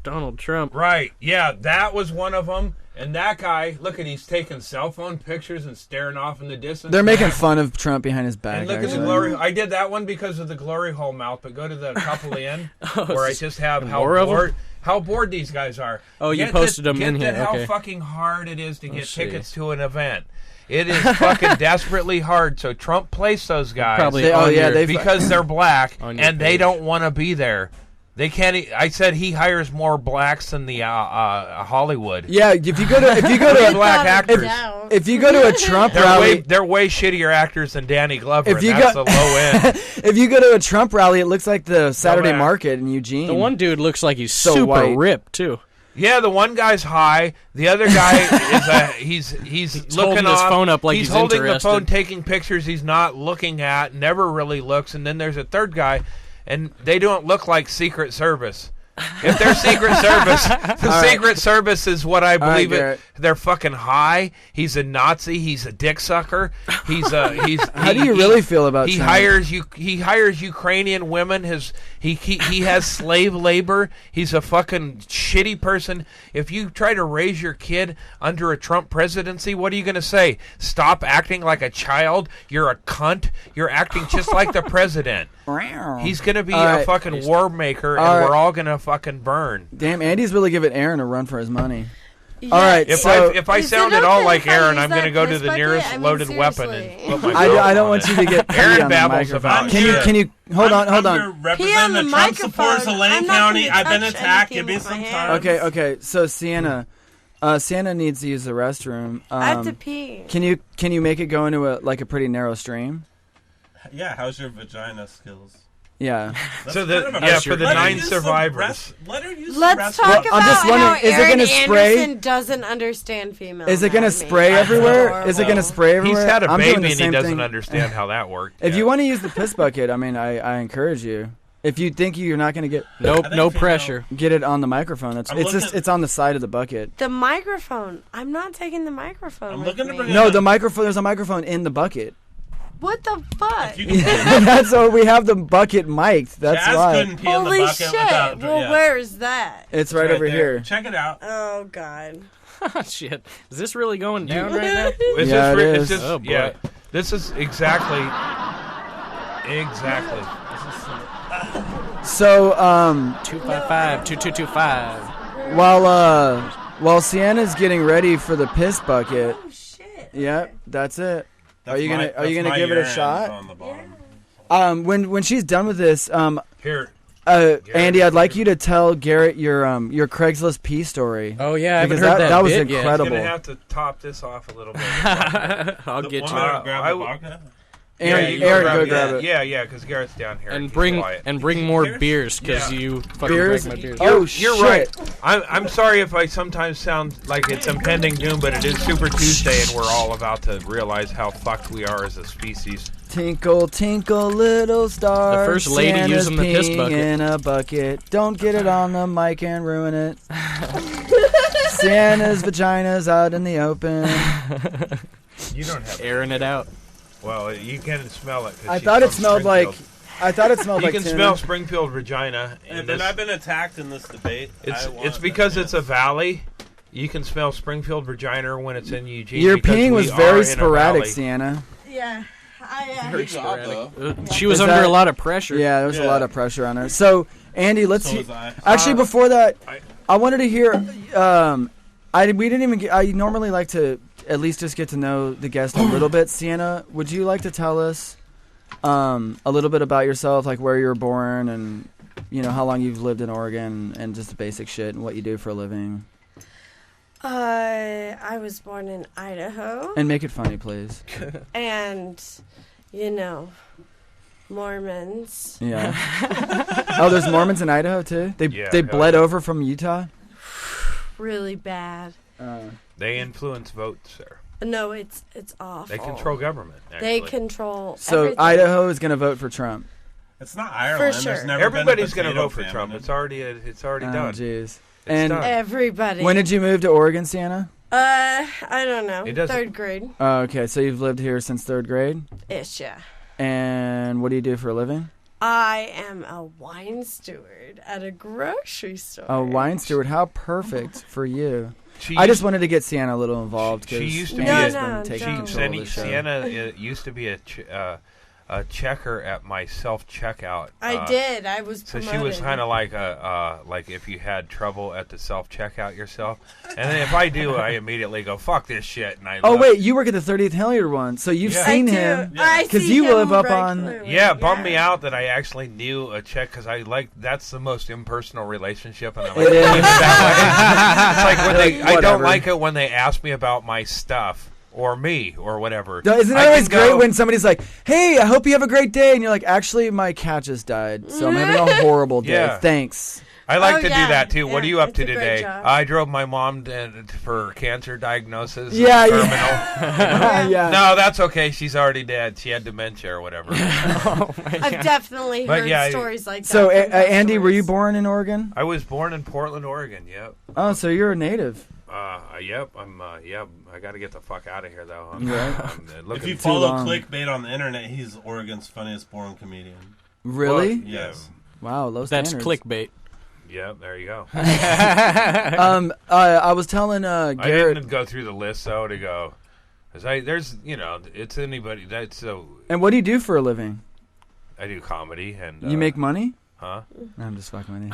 Donald Trump. Right. Yeah, that was one of them. And that guy, look at, he's taking cell phone pictures and staring off in the distance. They're making fun of Trump behind his back. And look at the actually. glory. I did that one because of the glory hole mouth, but go to the couple in where I just have how more of them? how bored these guys are. Oh, you posted them in here. How Okay. fucking hard it is to get tickets to an event. It is fucking desperately hard. So Trump placed those guys because they're black and they don't want to be there. They can't. I said he hires more blacks than the Hollywood. Yeah, if you go to black actors, if you go to a Trump rally, they're way shittier actors than Danny Glover. That's the low end. If you go to a Trump rally, it looks like the Saturday Market in Eugene. The one dude looks like he's So super white. ripped too. Yeah, the one guy's high. The other guy is he's looking holding his phone up like he's holding interested. the phone, taking pictures. He's not looking at. Never really looks. And then there's a third guy, and they don't look like Secret Service. If they're Secret Service, the Secret Service is what I believe it. They're fucking high. He's a Nazi. He's a dick sucker. He's How do you really feel about he Trump? He hires Ukrainian women. He has slave labor. He's a fucking shitty person. If you try to raise your kid under a Trump presidency, what are you going to say? Stop acting like a child. You're a cunt. You're acting just like the president. He's going to be a fucking war maker, and we're all going to fucking burn. Damn, Andy's really giving Aaron a run for his money. Yeah. All right, if I sound at all like if I Aaron, use I'm going to that go to piss the bucket? nearest I mean, loaded weapon seriously. and put my I don't on want it. you to get pee Aaron on the babbles microphone. about Can you hold on? I'm Pee here on representing the the Trump microphone. supporters of Lane I'm not County. gonna I've been touch attacked. anything Give me with some my time. hands. Okay. So Sienna, Sienna needs to use the restroom. I have to pee. Can you make it go into a pretty narrow stream? Yeah, how's your vagina skills? Yeah. So for the 9 survivors. Let's talk about I'm just wondering, how is it Aaron gonna spray? Anderson doesn't understand female Is it gonna anatomy. spray That's everywhere? adorable. Is it gonna spray everywhere? He's had a I'm doing baby the and he same doesn't thing. understand how that worked. If you want to use the piss bucket, I mean, I encourage you. If you think you're not gonna get no pressure, get it on the microphone. It's on the side of the bucket. The microphone. I'm not taking the microphone. I'm with looking to me. bring No, the microphone. There's a microphone in the bucket. What the fuck? That's why we have the bucket mic'd. That's Jazz why. couldn't pee in the Holy bucket shit! without. Well, where is that? It's right over there. here. Check it out. Oh god. shit. Is this really going down right now? Yeah, it is. Oh, boy. Yeah, this is exactly. So 255-2225. while Sienna's getting ready for the piss bucket. Oh shit. Yep, that's it. Are you gonna give it a shot? On the bottom. When she's done with this, Here. Andy, I'd like you to tell Garrett your Craigslist pee story. Oh yeah, I haven't Because heard that was bit yet. incredible. I'm gonna have to top this off a little bit. I'll get you. Want me to grab I the w- vodka? Aaron, you go grab it. Yeah, because Garrett's down here. And He's bring quiet. more beers because you fucking Beers? drank my beers. Oh, You're shit. right. I'm sorry if I sometimes sound like it's impending doom, but it is Super Tuesday, and we're all about to realize how fucked we are as a species. Tinkle, tinkle, little star. The first lady Sienna's using the piss peeing bucket. in a bucket. Don't get it on the mic and ruin it. Sienna's vagina's out in the open. You don't have Airing it out. Well, you can smell it. 'cause I she's thought it from smelled like. Springfield. I thought it smelled You like. can tuna. smell Springfield vagina. And in then this- I've been attacked in this debate. It's because it's a valley. You can smell Springfield vagina when it's in Eugene. Your because peeing we was are very in a sporadic, valley. Sienna. Yeah. Very sporadic. She was Is under that- a lot of pressure. Yeah, there was a lot of pressure on her. So, Andy, let's. So was I. Actually, before that, I wanted to hear. We didn't even. I normally like to at least just get to know the guest a little bit. Sienna, would you like to tell us a little bit about yourself, like where you were born and how long you've lived in Oregon and just the basic shit and what you do for a living? I was born in Idaho. And make it funny, please. And, Mormons. Yeah. Oh, there's Mormons in Idaho too. They bled over from Utah. Really bad. They influence votes there. No, it's awful. They control government. They Actually. control. So everything. Idaho is going to vote for Trump. It's not Ireland. For sure. There's never Everybody's going to vote for Trump. It's already done. Jeez. And And Everybody. when did you move to Oregon, Sienna? I don't know. It doesn't- 3rd grade. Oh, okay, so you've lived here since 3rd grade. Ish, yeah. And what do you do for a living? I am a wine steward at a grocery store. A wine steward. How perfect for you. She I just used- wanted to get Sienna a little involved. She 'cause used to be No, Andy's no, been taking don't. control of the show. Sienna used to be a checker at my self-checkout. I did. I was So promoted. she was kind of like like if you had trouble at the self-checkout yourself. And then if I do, I immediately go, fuck this shit. And I Oh, look. wait, you work at the 30th Hilliard one, so you've Yeah. seen I do. him. I Because see you him live up very on... clearly. Yeah, it bummed me out that I actually knew a check because I like that's the most impersonal relationship, and I like It to is. keep it that way. It's like when they, I Whatever. don't like it when they ask me about my stuff or me or whatever. No, isn't it I always can great go- when somebody's like, "Hey, I hope you have a great day," and you're like, "Actually, my cat just died, so I'm having a horrible day. Yeah. Thanks." I like Oh, to yeah. do that too. What are Yeah, you up it's to a great today? job. I drove my mom for cancer diagnosis. Yeah, terminal. yeah. No, that's okay. She's already dead. She had dementia or whatever. I've definitely But heard yeah, stories like that. So, from Andy, were you customers. born in Oregon? I was born in Portland, Oregon. Yep. Oh, so you're a native. Yep. I'm. Yep. I got to get the fuck out of here though. I'm If looking you too follow long. clickbait on the internet, he's Oregon's funniest born comedian. Really? Well, Yes. Wow, low That's standards. clickbait. Yep. There you go. I was telling I Garrett. didn't go through the list though to go, because there's it's anybody that's so. And what do you do for a living? I do comedy and You make money? huh? No, I'm just fucking with you.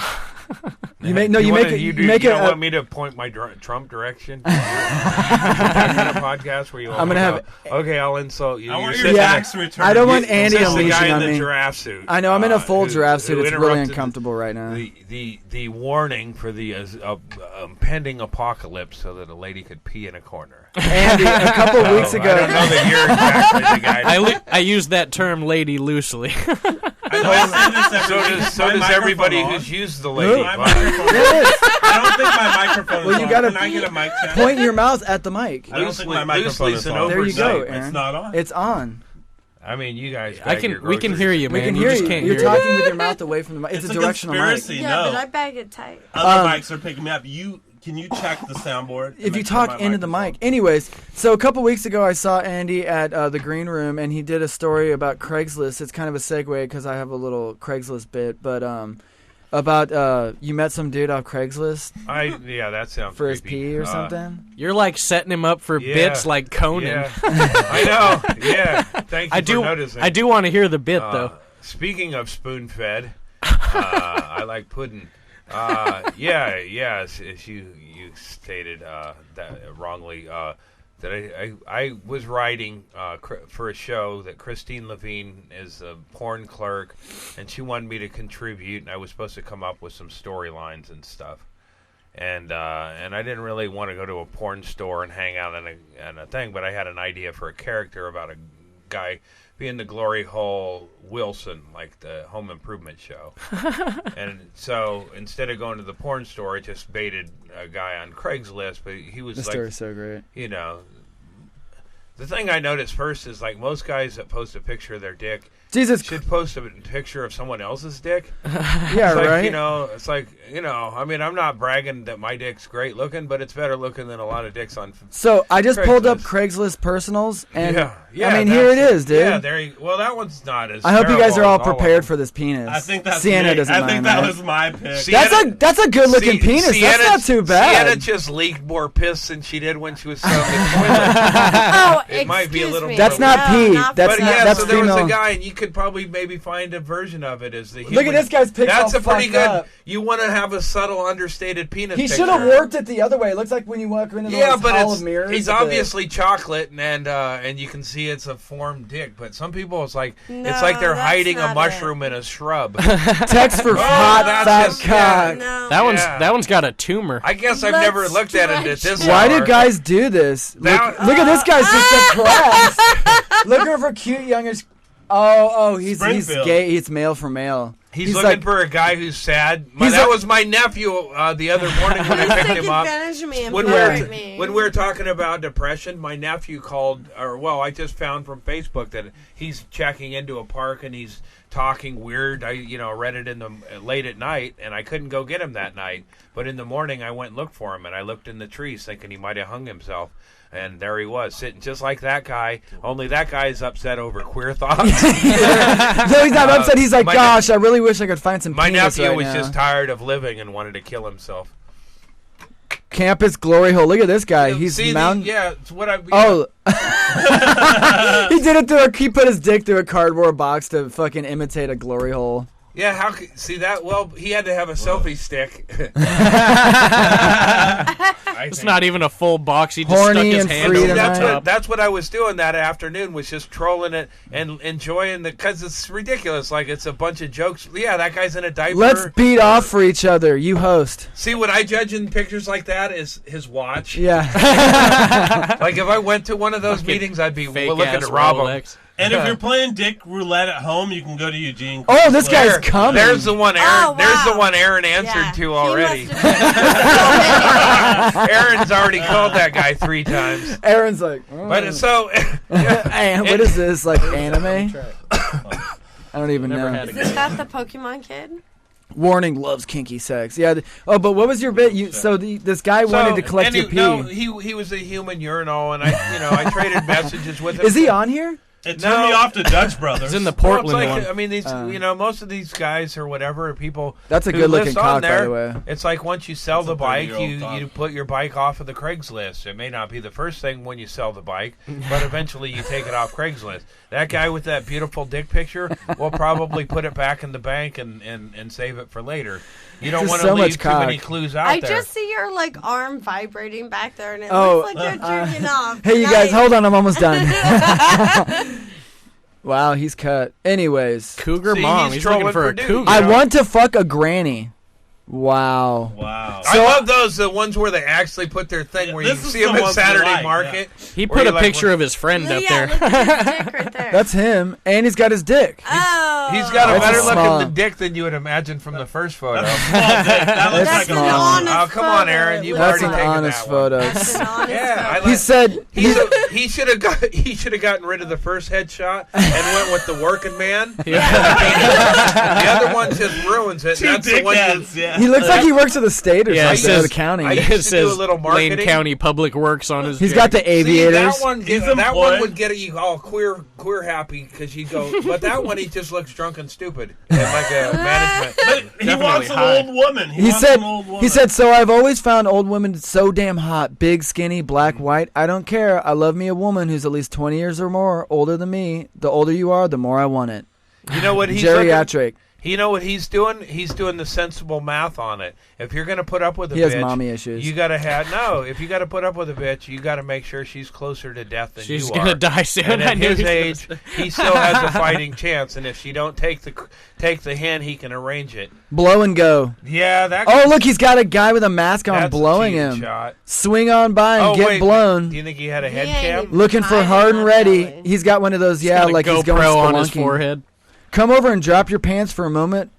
You make you make it. don't want me to point my Trump direction. That kind of podcast where you want I'm me gonna to go, okay, I'll insult you. I want You're your sitting tax there- return. I don't want Andy This is the unleashing guy on in the me. giraffe suit. I know I'm in a full giraffe suit. who It's really interrupted uncomfortable right now. The warning for the impending apocalypse, so that a lady could pee in a corner. Andy, a couple weeks ago. I don't know that you're exactly the guy. I use that term "lady" loosely. So does everybody who's used the lady. My Wow. microphone. I don't think my microphone Well, is you on. gotta Can I get a mic check? Point your mouth at the mic. I don't think my Loosely- microphone loosely is and on. There you go, oversight. Aaron. It's not on. It's on. I mean, you guys. I bag can. your We can groceries. hear you, We man. can You hear just you. can't You're hear. talking with your mouth away from the mic. It's It's a a directional mic. conspiracy. Yeah, No. but I bag it tight. Other mics are picking me up. Can you check the soundboard? to If you make sure talk my into the microphone's mic. Anyways, so a couple weeks ago, I saw Andy at the Green Room, and he did a story about Craigslist. It's kind of a segue because I have a little Craigslist bit, but about you met some dude off Craigslist Yeah, that sounds for his creepy. pee or something. You're like setting him up for Yeah. bits like Conan. Yeah. I know. Yeah. Thank you I do. for noticing. I do want to hear the bit though. Speaking of spoon-fed, I like pudding. As you stated that wrongly. That I was writing for a show that Christine Levine is a porn clerk, and she wanted me to contribute, and I was supposed to come up with some storylines and stuff. And I didn't really want to go to a porn store and hang out in a thing, but I had an idea for a character about a guy being the glory hole Wilson, like the Home Improvement show. And so instead of going to the porn store, I just baited a guy on Craigslist, but he was The like, story's so great. you know, the thing I noticed first is like most guys that post a picture of their dick Jesus. should post a picture of someone else's dick. Yeah, It's like, right. you know, it's like, you know, I mean, I'm not bragging that my dick's great looking, but it's better looking than a lot of dicks on. So I just pulled up Craigslist. Craigslist personals, and Yeah, I mean, here it is, dude. Yeah, well, that one's not as. I hope you guys are all terrible as of prepared them. for this penis. I think that's Sienna me. doesn't I mind think that that. was my pick. Sienna- That's a good looking penis. Sienna, That's not too bad. Sienna just leaked more piss than she did when she was selling the toilet. Oh, It might be a little excuse me. That's not No, pee. not That's But not. yeah, That's so there was female. a guy, and you could probably maybe find a version of it as the human. Look at this guy's picture. That's all a pretty fucked good. up. You want to have a subtle, understated penis. He picture. should have worked it the other way. It looks like when you walk into Yeah, those but hall of mirrors. he's with the- obviously chocolate, and you can see it's a formed dick. But some people, it's like No, they're that's hiding a not mushroom in a shrub. text for hot that's fat just- cock. No. That one's got a tumor. I guess I've Let's never looked at it at stretch this. Why hour. do guys do this? Look at this guy's just depressed. Looking for cute youngish. Oh, he's Springfield. gay. He's male for male. He's looking like, for a guy who's sad. He's That like- was my nephew the other morning when I Please picked take him up. advantage of me and When pirate me. we were talking about depression, my nephew called, I just found from Facebook that he's checking into a park and he's talking weird. I read it in the late at night, and I couldn't go get him that night. But in the morning, I went and looked for him, and I looked in the trees thinking he might have hung himself. And there he was, sitting just like that guy, only that guy's upset over queer thoughts. no, he's not upset. He's like, my gosh, I really wish I could find some My penis nephew right was now. just tired of living and wanted to kill himself. Campus glory hole. Look at this guy. He's mountain. It's what I. Oh, he did it through. He put his dick through a cardboard box to fucking imitate a glory hole. Yeah, see that? Well, he had to have a selfie stick. It's not even a full box. He just Horny stuck his and hand free over the tonight. top. That's what I was doing that afternoon, was just trolling it and enjoying because it's ridiculous. Like, it's a bunch of jokes. Yeah, that guy's in a diaper. Let's beat off for each other. You host. See, what I judge in pictures like that is his watch. Yeah. Like, if I went to one of those meetings, I'd be looking to rob him. And if you're playing Dick Roulette at home, you can go to Eugene. Oh, this guy's coming. There's the one Aaron. Oh, wow. There's the one Aaron answered to already. Aaron's already called that guy 3 times. Aaron's like, oh. But so. And what is this, like anime? I don't even know. Is this not the Pokemon kid? Warning: loves kinky sex. Yeah. But what was your bit? This guy wanted to collect your pee. No, he was a human urinal, and I traded messages with him. Is he on here? It turned me off to Dutch Brothers. It's in the Portland one. I mean, these most of these guys or whatever are people. That's a who good-looking list on cock, there. by the way. It's like once you sell the bike, you cock. put your bike off of the Craigslist. It may not be the first thing when you sell the bike, but eventually you take it off Craigslist. That guy with that beautiful dick picture will probably put it back in the bank and save it for later. You don't want to leave too many clues out there. I just see your arm vibrating back there, and it looks like you're jerking off. Hey, you guys, hold on. I'm almost done. Wow, he's cut. Anyways. Cougar mom. He's looking for a cougar. I want to fuck a granny. Wow. I love those, the ones where they actually put their thing where you see them at Saturday Market. Yeah. He put a picture of his friend up there. Look at his dick right there. That's him, and he's got his dick. He's got a better looking dick than you would imagine from the first photo. That's an honest Oh, come on, Aaron. You've That's already an taken honest that photo. That's an honest Yeah, photo. He said he should have gotten rid of the first headshot and went with the working man. The other one just ruins it. That's the one he looks like he works at the state or something, or the county. I used to do a little marketing. Lane County Public Works on his. He's got the aviators. See, that one would get you all queer happy because you go. But that one, he just looks drunk and stupid, and like a management. But he wants an old woman. He said, so I've always found old women so damn hot, big, skinny, black, white. I don't care. I love me a woman who's at least 20 years or more older than me. The older you are, the more I want it. You know what he's geriatric. You know what he's doing? He's doing the sensible math on it. If you're going to put up with a bitch, he has mommy issues. You got to have if you got to put up with a bitch, you got to make sure she's closer to death than she's you are. She's going to die soon. And at his age, he still has a fighting chance. And if she don't take the hand, he can arrange it. Blow and go. Yeah, that. Oh, look, he's got a guy with a mask on blowing him. Shot. Swing on by and get blown. Do you think he had a head cam? Looking for hard and ready. He's got one of those. Yeah, like he's going GoPro on his forehead. Come over and drop your pants for a moment.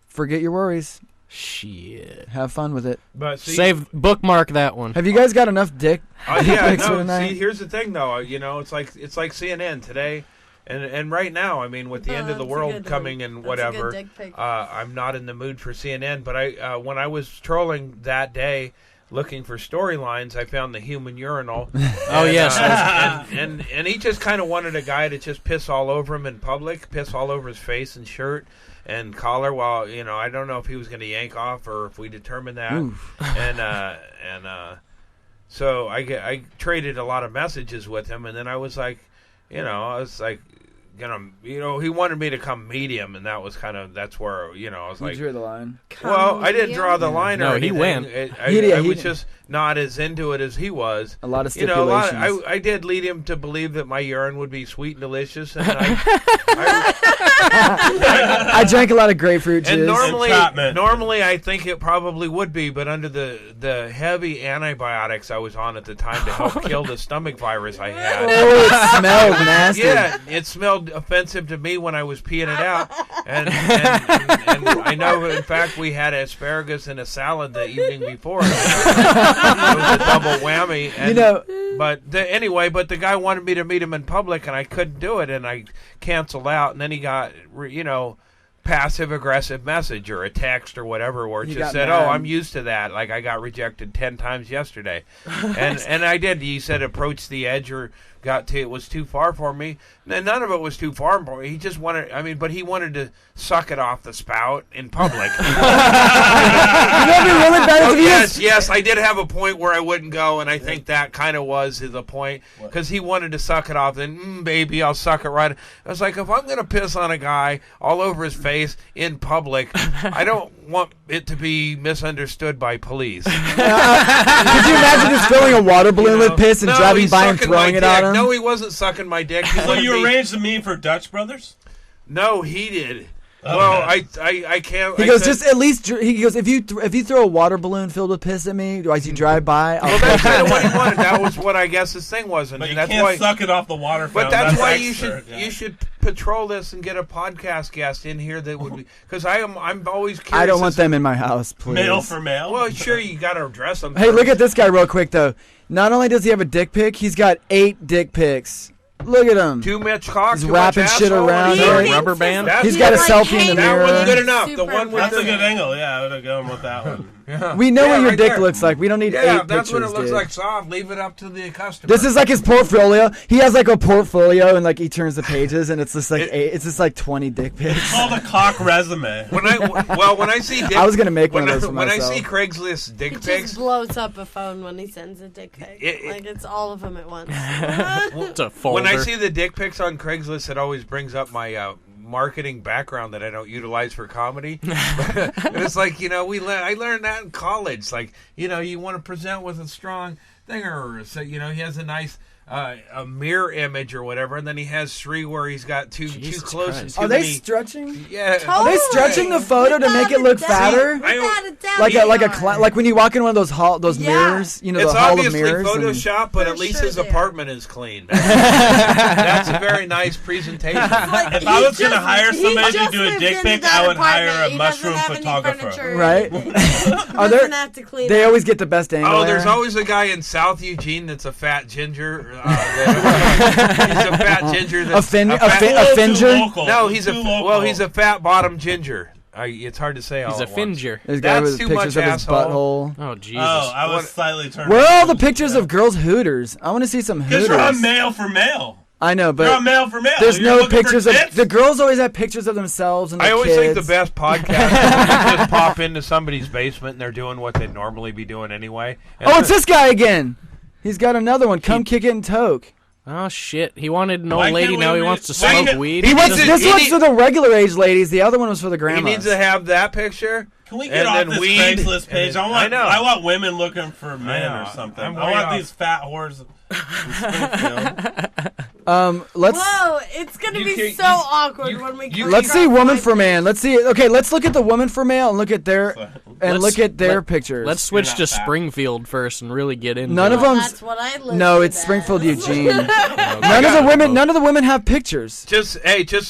Forget your worries. Shit. Have fun with it. But see, bookmark that one. Have you guys got enough dick? Yeah, no. See, here's the thing, though. It's like CNN today, and right now, I mean, with the end of the world coming and whatever, I'm not in the mood for CNN. But when I was trolling that day, looking for storylines, I found the human urinal. Oh, yes. And he just kind of wanted a guy to just piss all over him in public, piss all over his face and shirt and collar. While I don't know if he was going to yank off or if we determined that. Oof. So I traded a lot of messages with him, and then I was like, he wanted me to come meet him, and that was that's where I was like, you drew the line. I didn't draw the line. No, or he went. I was just not as into it as he was. A lot of stipulations. I did lead him to believe that my urine would be sweet and delicious, and I drank a lot of grapefruit juice. And normally I think it probably would be, but under the heavy antibiotics I was on at the time to help kill the stomach virus I had. Oh, it smelled nasty. Yeah, it smelled offensive to me when I was peeing it out, and I know, in fact, we had asparagus in a salad the evening before. It was a double whammy. And, but the guy wanted me to meet him in public, and I couldn't do it, and I canceled out. And then he got, passive-aggressive message or a text or whatever where it just said, "Oh, I'm used to that. Like, I got rejected 10 times yesterday." and I did. He said, "Approach the edge or it was too far for me. And none of it was too far for me. He just wanted, but he wanted to suck it off the spout in public. Yes, I did have a point where I wouldn't go, and I think that kind of was the point, because he wanted to suck it off, and baby, I'll suck it right. I was like, if I'm going to piss on a guy all over his face in public, I don't want it to be misunderstood by police. Could you imagine just filling a water balloon with piss and driving by and throwing it at him? No, he wasn't sucking my dick. So you arranged the meeting for Dutch Brothers? No, he did. Okay. Well, I can't. He goes, just at least. He goes, if you throw a water balloon filled with piss at me, as you drive by, well, that's kind of what he wanted. That was what I guess his thing was, but you that's can't why suck it off the water fountain. But that's why extra. you should patrol this and get a podcast guest in here that would be, because I'm always curious. I don't want them in my house, please. Male for male. Well, sure, you got to address them. Hey, first. look at this guy real quick though. Not only does he have a dick pic, he's got 8 dick pics. Look at him. Too much cock. He's wrapping shit around. Rubber band. He's got a selfie in the mirror. That one's good enough. The one with that's a good angle. Yeah, I would have gone with that one. Yeah. We know what your right dick there. looks like. We don't need 8 pictures, that's what it looks dude. like. Soft. Leave it up to the customer. This is like his portfolio. He has like a portfolio, and like he turns the pages, and it's just like it's just like 20 dick pics. It's called a cock resume. When I see dick, I was gonna make one of those for when myself. I see Craigslist dick It pics, just blows up a phone when he sends a dick pic. Like it's all of them at once. It's a folder. when I see the dick pics on Craigslist, it always brings up my marketing background that I don't utilize for comedy. And it's like, I learned that in college. Like, you want to present with a strong thing, or so, he has a nice a mirror image or whatever, and then he has 3 where he's got too close. And too Are they many, stretching? Yeah. Totally. Are they stretching the photo to make it look fatter? Like when you walk in one of those mirrors, the it's hall of obviously mirrors. Photoshop, but For at least sure his they are. apartment is clean. That's a very nice presentation. If I was going to hire somebody to do a dick pic, I would hire a mushroom photographer. Right? Are Doesn't have to clean they up. always get the best angle. Oh, there's there? always a guy in South Eugene that's a fat ginger. He's a fat ginger. That's a Too finger? local. No, he's Too local. he's a fat bottom ginger. It's hard to say. He's all a at once. finger. This guy That's with too pictures much of his asshole. butthole. Oh Jesus! Oh, I was slightly turned. Where are all the pictures of girls' hooters? I want to see some Because hooters. you're on male for male. I know, You're on but male for male. there's You're no looking for pictures of tits? the girls. Always have pictures of themselves and their I always kids. think the best podcast is just pop into somebody's basement and they're doing what they'd normally be doing anyway. And Oh, it's this guy again. He's got another one. Come kick it and toke. Oh shit! He wanted an Why old lady. can't we Now he read- wants to why smoke can't- weed. He wants doesn't- this he one's need- for the regular age ladies. The other one was for the he grandmas. needs to have that picture. Can we get and off then this weed. Craigslist page? I know. want women looking for men know. or something. I'm I way want off. these fat whores in Springfield. Let's Whoa, it's gonna You be can't- so awkward when we. you- come let's see across woman my for man. page. Let's see. Okay, let's look at the woman for male and look at their pictures. Let's switch not to fat. Springfield first and really get into None it. of them. That's what I listed. No, it's as. Springfield, Eugene. None got of the women have pictures. Just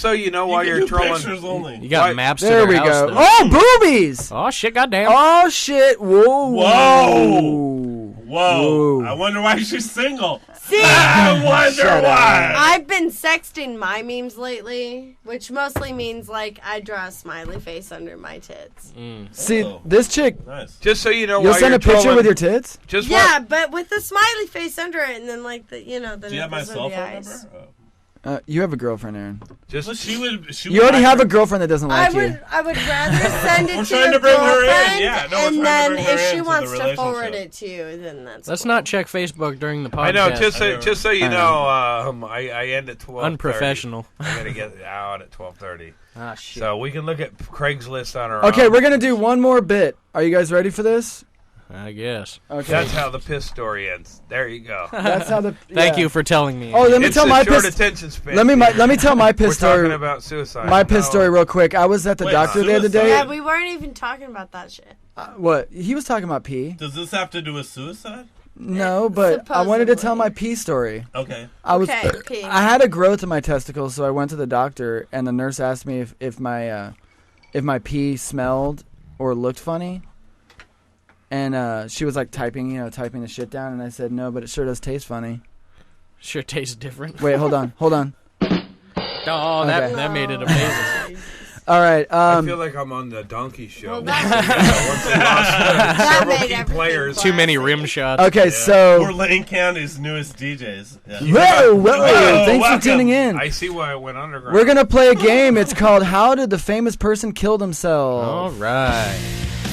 so you know, while You you're can do trolling. pictures only. You got What? maps There to we their house. go. though. Oh, boobies! Oh shit! Goddamn! Oh shit! Whoa! Whoa! Whoa! Whoa. I wonder why she's single. See, I wonder Shut why. I've been sexting my memes lately, which mostly means like I draw a smiley face under my tits. See, Oh. this chick. Nice. Just so you know, You'll while send you're a picture trolling, with your tits? Just Yeah, but with the smiley face under it, and then like the the Do you have my nipples and cell the phone eyes. number? You have a girlfriend, Aaron. just Well, she would. You already have a girlfriend that doesn't like you. I would rather send it We're to trying your to bring her in, girlfriend, yeah. No, we're and trying to then bring her if she into wants the to forward relationship. it to you, then that's Let's cool. not check Facebook during the podcast. I know. Just so you I know, I end at 12:30. Unprofessional. I gotta get out at 12:30. Ah shit. So we can look at Craigslist on our Okay, own. we're going to do one more bit. Are you guys ready for this? I guess. Okay. That's how the piss story ends. There you go. That's how the. Thank yeah. you for telling me. Oh, let me It's tell a my short piss. attention span. Let me tell my We're piss story. talking about suicide. My piss No. story real quick. I was at the Wait, doctor the other suicide? day. Yeah, we weren't even talking about that shit. What? He was talking about pee. Does this have to do with suicide? No, but I wanted to Supposedly. tell my pee story. Okay. Okay, pee. I had a growth in my testicles, so I went to the doctor, and the nurse asked me if my pee smelled or looked funny. And she was like typing the shit down, and I said no, but it sure does taste funny. Sure tastes different. Wait, hold on. Oh, that Okay. that made it amazing. All right. I feel like I'm on the Donkey Show. Well, Once they lost several made key everything players. Too many rim shots. Okay, so We're Lane County's newest DJs. Yeah. whoa, thanks welcome. for tuning in. I see why it went underground. We're gonna play a game. It's called "How Did the Famous Person Kill Themselves?" All right.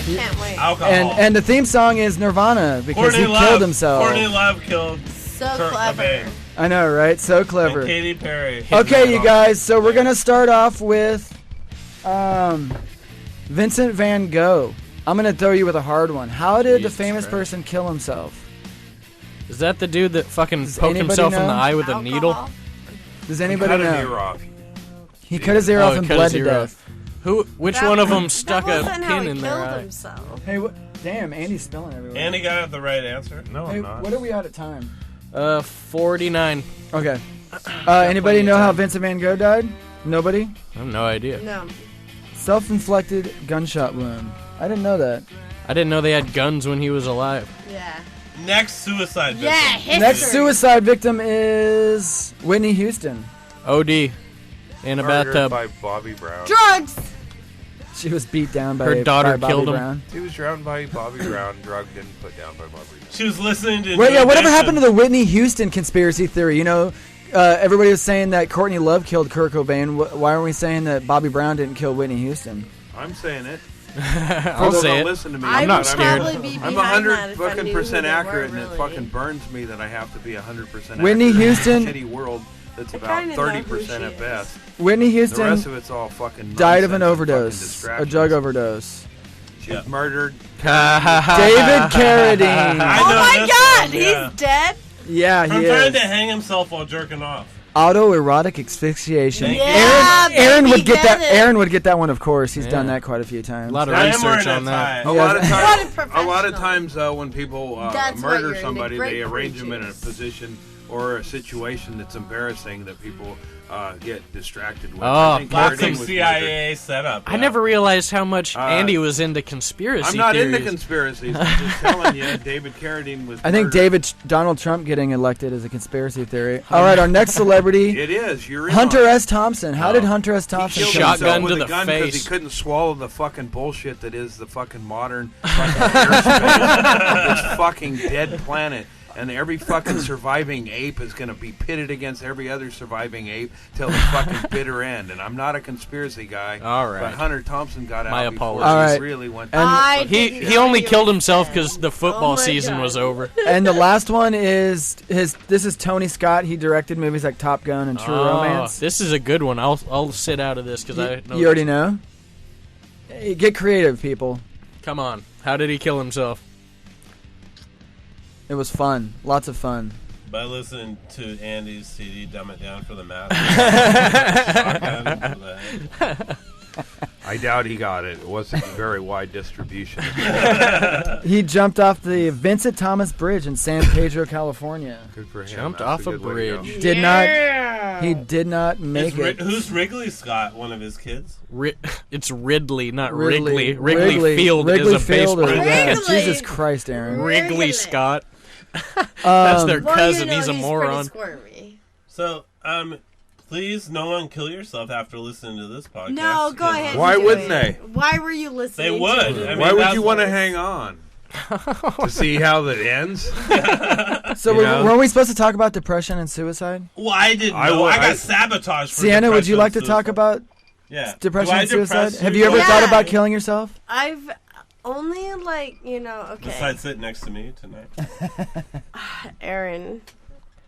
Can't wait. Alcohol. And the theme song is Nirvana because Courtney he Love. killed himself. Courtney Love killed So Kurt clever. Cobain. I know, right? So clever. And Katy Perry. Okay, you guys. So we're gonna start off with Vincent Van Gogh. I'm gonna throw you with a hard one. How did the Jesus famous Christ. person kill himself? Is that the dude that fucking Does poked anybody himself in the know? eye with a Alcohol? needle? Does He anybody cut an know? ear off. He cut his ear off and cut bled his to ear death. Which That one of them was- stuck that a wasn't how pin he in their killed eye? himself. Hey, Damn, Andy's spilling everywhere. Andy got the right answer. No, Hey, I'm not. what are we at time? 49. Okay. Anybody know how Vincent Van Gogh died? Nobody? I have no idea. No. Self-inflicted gunshot wound. I didn't know that. I didn't know they had guns when he was alive. Yeah. Next suicide victim. Yeah, history. Next suicide victim is Whitney Houston. OD. In a Murdered bathtub. by Bobby Brown. Drugs. She was beat down by Her daughter by Bobby killed him. Brown. He was drowned by Bobby Brown, drugged and put down by Bobby Brown. She was listening to. Wait, yeah, whatever Nation. happened to the Whitney Houston conspiracy theory? You know, everybody was saying that Courtney Love killed Kurt Cobain. Why aren't we saying that Bobby Brown didn't kill Whitney Houston? I'm saying it. I'll People say don't it. listen to me. I I'm not would scared. probably be I'm behind 100 that if I fucking knew percent who they accurate, were, and it really. fucking burns me that I have to be 100% Whitney accurate Houston- in a shitty world that's I about kinda know 30% who at she best. Whitney The Houston rest of it's all fucking died of an nonsense and fucking overdose, a distractions. drug overdose. She was murdered. David Carradine. I Oh know my this God, one, yeah. he's dead. Yeah, From he trying is. to hang himself while jerking off. Autoerotic asphyxiation. Thank you. Yeah, Aaron baby, would get that. get it. Aaron would get that one, of course. He's done Yeah. that quite a few times. A lot of I am research wearing on a that. tie. A lot of What a times, professional. when people That's what murder you're into. somebody, Great they arrange them in a creatures. position or a situation that's embarrassing that people get distracted with. Oh, I think That's Carradine some was murdered. CIA setup. I never realized how much Uh, Andy was into conspiracy I'm not theories. into conspiracies. I'm just telling you, David Carradine was I think murdered. Donald Trump getting elected is a conspiracy theory. All right, our next celebrity, It is. You're in Hunter on it. S. Thompson. How did Hunter S. Thompson He kill killed Shotgun himself to with the a gun because face. he couldn't swallow the fucking bullshit that is the fucking modern fucking airspace of this fucking dead planet. And every fucking surviving ape is going to be pitted against every other surviving ape till the fucking bitter end. And I'm not a conspiracy guy. All right. But Hunter Thompson got out My before apologies. All he right. really went. And- I He didn't he know only you killed were himself dead. because the Oh football my season God. was over. And the last one is his. This is Tony Scott. He directed movies like Top Gun and True Romance. This is a good one. I'll sit out of this because I know You already know. Hey, get creative, people. Come on. How did he kill himself? It was fun. Lots of fun. By listening to Andy's CD, Dumb It Down for the Math. Shotgun for the head. I doubt he got it. It wasn't a very wide distribution. He jumped off the Vincent Thomas Bridge in San Pedro, California. Good for him. Jumped That's off a good way to go. bridge. Did not. He did not make Is it. who's Wrigley Scott? One of his kids? It's Ridley, not Ridley. Wrigley. Wrigley Field Wrigley is a Field baseball or- game. Wrigley. Jesus Christ, Aaron. Wrigley Scott. That's their Well, cousin. you know, He's a pretty moron. squirmy. So, please, no one kill yourself after listening to this podcast. No, go ahead. Why and do wouldn't it. they? Why were you listening? They would. To it? I mean, Why would that's you want to what- hang on? To see how that ends? So You know? weren't we supposed to talk about depression and suicide? Well, I didn't I know. wa- I got I- sabotaged for Sienna, would you depression like to and talk suicide. about Yeah. depression Do I and suicide? depress Have you ever Yeah. thought about killing yourself? I've only okay. Besides sitting next to me tonight. Aaron,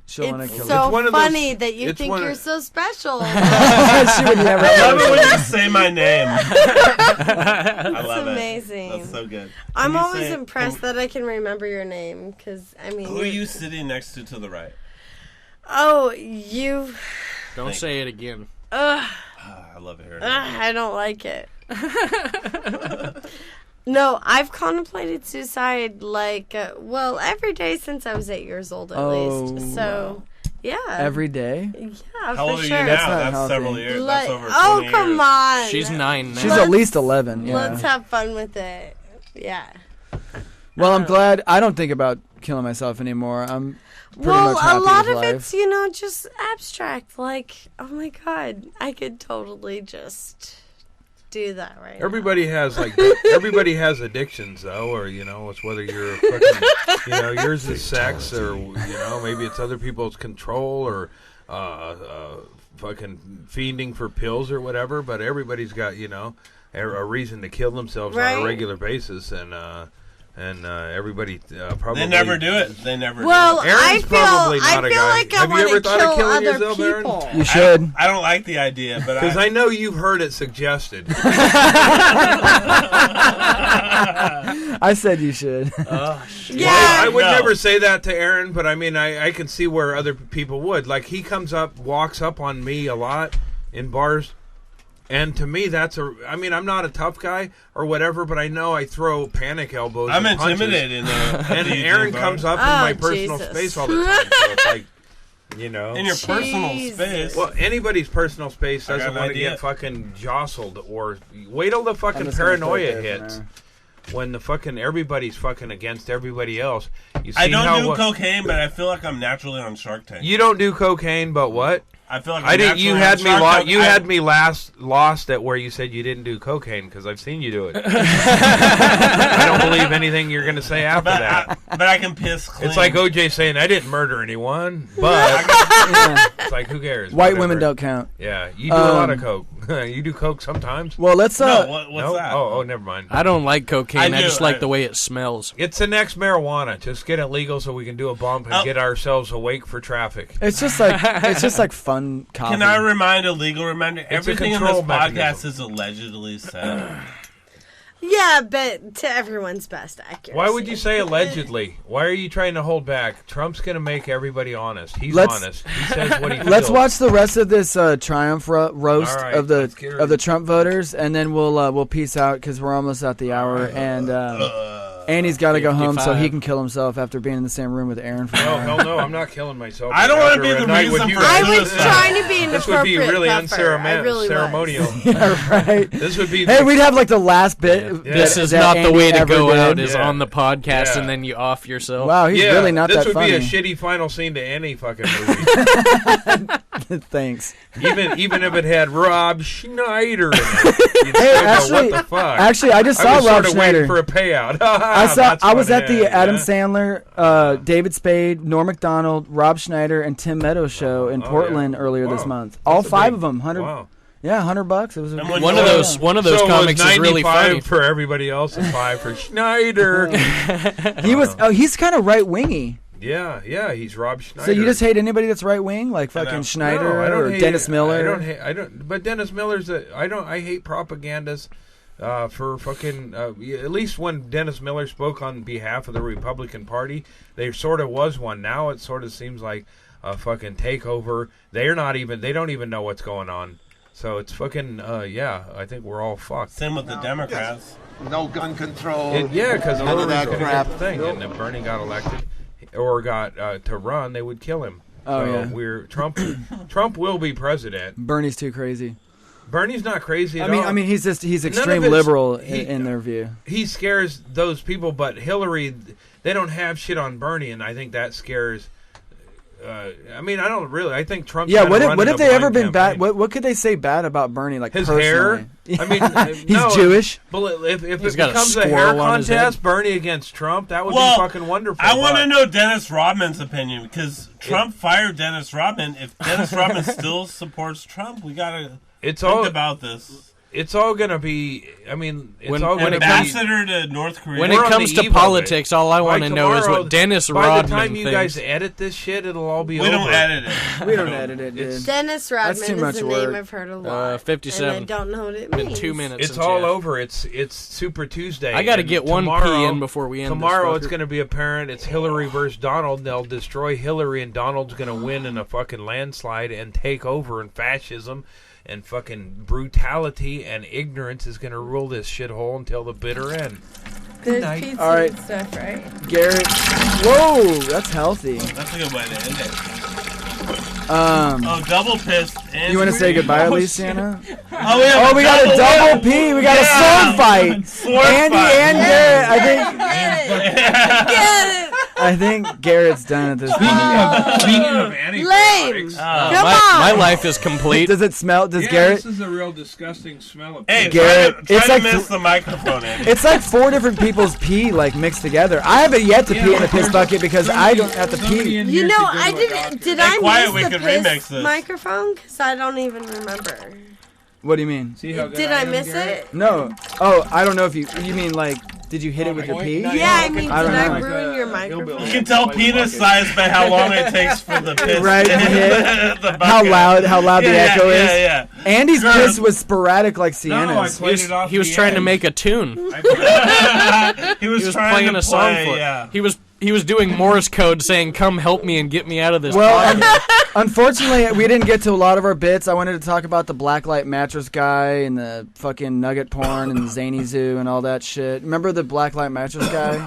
She'll want to it's kill so It's one of those- funny that you it's think one of- you're so special. you. She would never. I love it when you say my name. I love it. amazing. That's so good. I'm Can you always say- impressed that I can remember your name because I mean. Who are you sitting next to the right? Oh, you. Don't say it again. I love hearing it. I don't like it. No, I've contemplated suicide every day since I was 8 years old at least. So, yeah. Every day? Yeah, How for old are you sure. now? That's not That's healthy. several years. Like, That's over 20 oh, years. come on. She's 9 now. She's at least 11. Yeah. Let's have fun with it. Yeah. Well, I'm glad I don't think about killing myself anymore. I'm pretty Well, much a happy lot with of life. it's, just abstract. Like, oh my God, I could totally just do that right Everybody has everybody has addictions though, or it's whether you're fucking, yours is sex, or maybe it's other people's control, or fucking fiending for pills or whatever. But everybody's got a reason to kill themselves on a regular basis, and everybody probably they never do it. They never. Well, do it. I feel like I want to kill other people. Aaron? You should. I don't like the idea, but because I know you've heard it suggested. I said you should. Yeah, I would never say that to Aaron, but I mean, I can see where other people would. Like, he walks up on me a lot in bars. And to me, I'm not a tough guy or whatever, but I know I throw panic elbows. I'm and punches. intimidated in the and Aaron comes up in my personal space all the time. So it's like, in your personal space. Well, anybody's personal space doesn't want to get fucking jostled, or wait till the fucking paranoia hits. When the fucking everybody's fucking against everybody else. I don't do cocaine, but I feel like I'm naturally on Shark Tank. You don't do cocaine, but what? I feel like I didn't. You had me. Had me lost at where you said you didn't do cocaine, because I've seen you do it. I don't believe anything you're going to say after that. But I can piss clean. It's like OJ saying I didn't murder anyone, but it's like, who cares? White women don't count. Yeah, you do a lot of coke. You do coke sometimes. Well, let's. What's that? Oh, never mind. I don't like cocaine. I just like the way it smells. It's the next marijuana. Just get it legal so we can do a bump and get ourselves awake for traffic. It's just like fun coffee. Can I remind a legal reminder? Everything in this podcast is allegedly said. Yeah, but to everyone's best accuracy. Why would you say allegedly? Why are you trying to hold back? Trump's going to make everybody honest. He's honest. He says what he feels. Let's watch the rest of this Triumph roast of the Trump voters, and then we'll peace out because we're almost at the hour. And Andy's got to go home so he can kill himself after being in the same room with Aaron. For hell no, I'm not killing myself. I don't want to be the reason for I was trying to be an This would be really unceremonial. Yeah, right. This would be. Hey, we'd have like the last bit. This is not the way to go out. Is on the podcast and then you off yourself. Wow, he's really not that funny. This would be a shitty final scene to any fucking movie. Thanks. Even if it had Rob Schneider in it, you'd say, what the fuck? Actually, I just saw Rob Schneider for a payout. I was at the Adam Sandler, David Spade, Norm Macdonald, Rob Schneider, and Tim Meadows show in Portland earlier this month. All five of them, 100. Wow. Yeah, $100. It was one of those comics is really funny for everybody else and 5 for Schneider. He's kind of right wingy. Yeah, he's Rob Schneider. So you just hate anybody that's right wing, like fucking Schneider or Dennis Miller? I don't. But Dennis Miller's I hate propagandists. For fucking at least when Dennis Miller spoke on behalf of the Republican Party, there sort of was one. Now it sort of seems like a fucking takeover. They don't even know what's going on. So it's fucking I think we're all fucked. Same with the Democrats. No gun control. Because none of that crap. Thing. And if Bernie got elected or got to run, they would kill him. Trump will be president. Bernie's too crazy. Bernie's not crazy at all. I mean, he's extreme liberal in their view. He scares those people, but Hillary, they don't have shit on Bernie, and I think that scares. I think Trump's. Yeah, what if they ever been bad? What could they say bad about Bernie? Like his personally? Hair. I mean, he's Jewish. But if it becomes a hair contest, Bernie against Trump, that would be fucking wonderful. I want to know Dennis Rodman's opinion because Trump fired Dennis Rodman. If Dennis Rodman still supports Trump, we gotta. Think about this. It's all going to be, I mean, it's all going to be... Ambassador to North Korea. When it comes to politics, all I want to know is what Dennis Rodman thinks. By the time you guys edit this shit, it'll all be over. We don't edit it. We don't edit it, dude. Dennis Rodman is a name I've heard a lot. 57. And I don't know what it means. In 2 minutes. It's all over. It's Super Tuesday. I got to get one pee in before we end tomorrow it's going to be apparent it's Hillary versus Donald. They'll destroy Hillary, and Donald's going to win in a fucking landslide and take over, and fascism and fucking brutality and ignorance is going to rule this shithole until the bitter end. Good night. All right. Stuff, right? Garrett. Whoa, that's healthy. That's a good way to end it. Double pissed. You want to say goodbye at least, Santa? We got a double P. We got a sword fight. Andy and Garrett. I think. Get it. I I think Garrett's done at this point. Speaking of Lame. antibiotics, Come on. My life is complete. Does it smell? Does yeah, Garrett? this is a real disgusting smell of Hey, Garrett, try it's to like miss the microphone, Andy. It's like 4 different people's pee like mixed together. I haven't yet to pee in a piss bucket because I don't have to pee. You know, I didn't. Did I quiet, we miss the could remix piss this. microphone? Because I don't even remember. What do you mean? See how good Did I am, miss Garrett? it? No. Oh, I don't know if you mean like did you hit it with your pee? Yeah, I mean, did I don't I know. ruin your microphone? You can tell penis size by how long it takes for the piss. Right, to hit yeah. the bucket. How loud the echo is. Yeah. Andy's Sure. piss was sporadic like No, I Sienna's. played it off He was the trying to edge. make a tune. He was He was trying playing to a song play, for it. yeah. He was doing Morse code saying, "Come help me and get me out of this." Well, pocket." unfortunately, we didn't get to a lot of our bits. I wanted to talk about the blacklight mattress guy and the fucking nugget porn and the Zany Zoo and all that shit. Remember the blacklight mattress guy?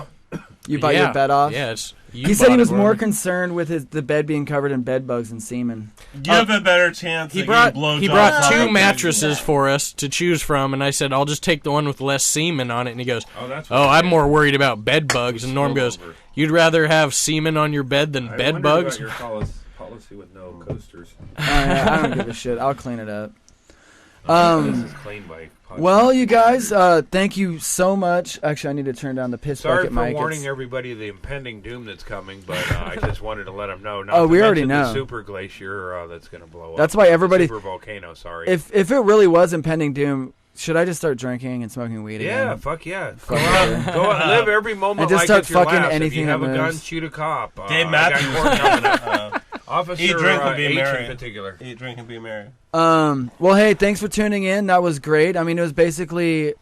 You bought your bed off? Yeah, He said he was more concerned with the bed being covered in bed bugs and semen. You have a better chance. He of brought getting he blowjobs brought on 2 it. mattresses for us to choose from, and I said I'll just take the one with less semen on it. And he goes, Oh, that's "Oh, I'm more worried about bed bugs." And Norm goes, "You'd rather have semen on your bed than bed bugs?" Your policy with no coasters. I don't give a shit. I'll clean it up. This is clean by podcast. Well, you guys, thank you so much. Actually, I need to turn down the piss Sorry bucket for mic. warning It's- everybody of the impending doom that's coming, but I just wanted to let them know. Not Oh, to we already mention know. the super glacier that's going to blow up. That's why everybody- Super volcano. Sorry. If it really was impending doom, should I just start drinking and smoking weed yeah, again? fuck yeah. Fuck Go yeah. out, go out, live every moment And just like start it's your fucking last. If anything you have that a gun, moves. shoot a cop. Dave I got Matthews. court coming up. Officer Eat, drink, and be H merry. in particular. Eat, drink, and be merry. Well, hey, thanks for tuning in. That was great. I mean, it was basically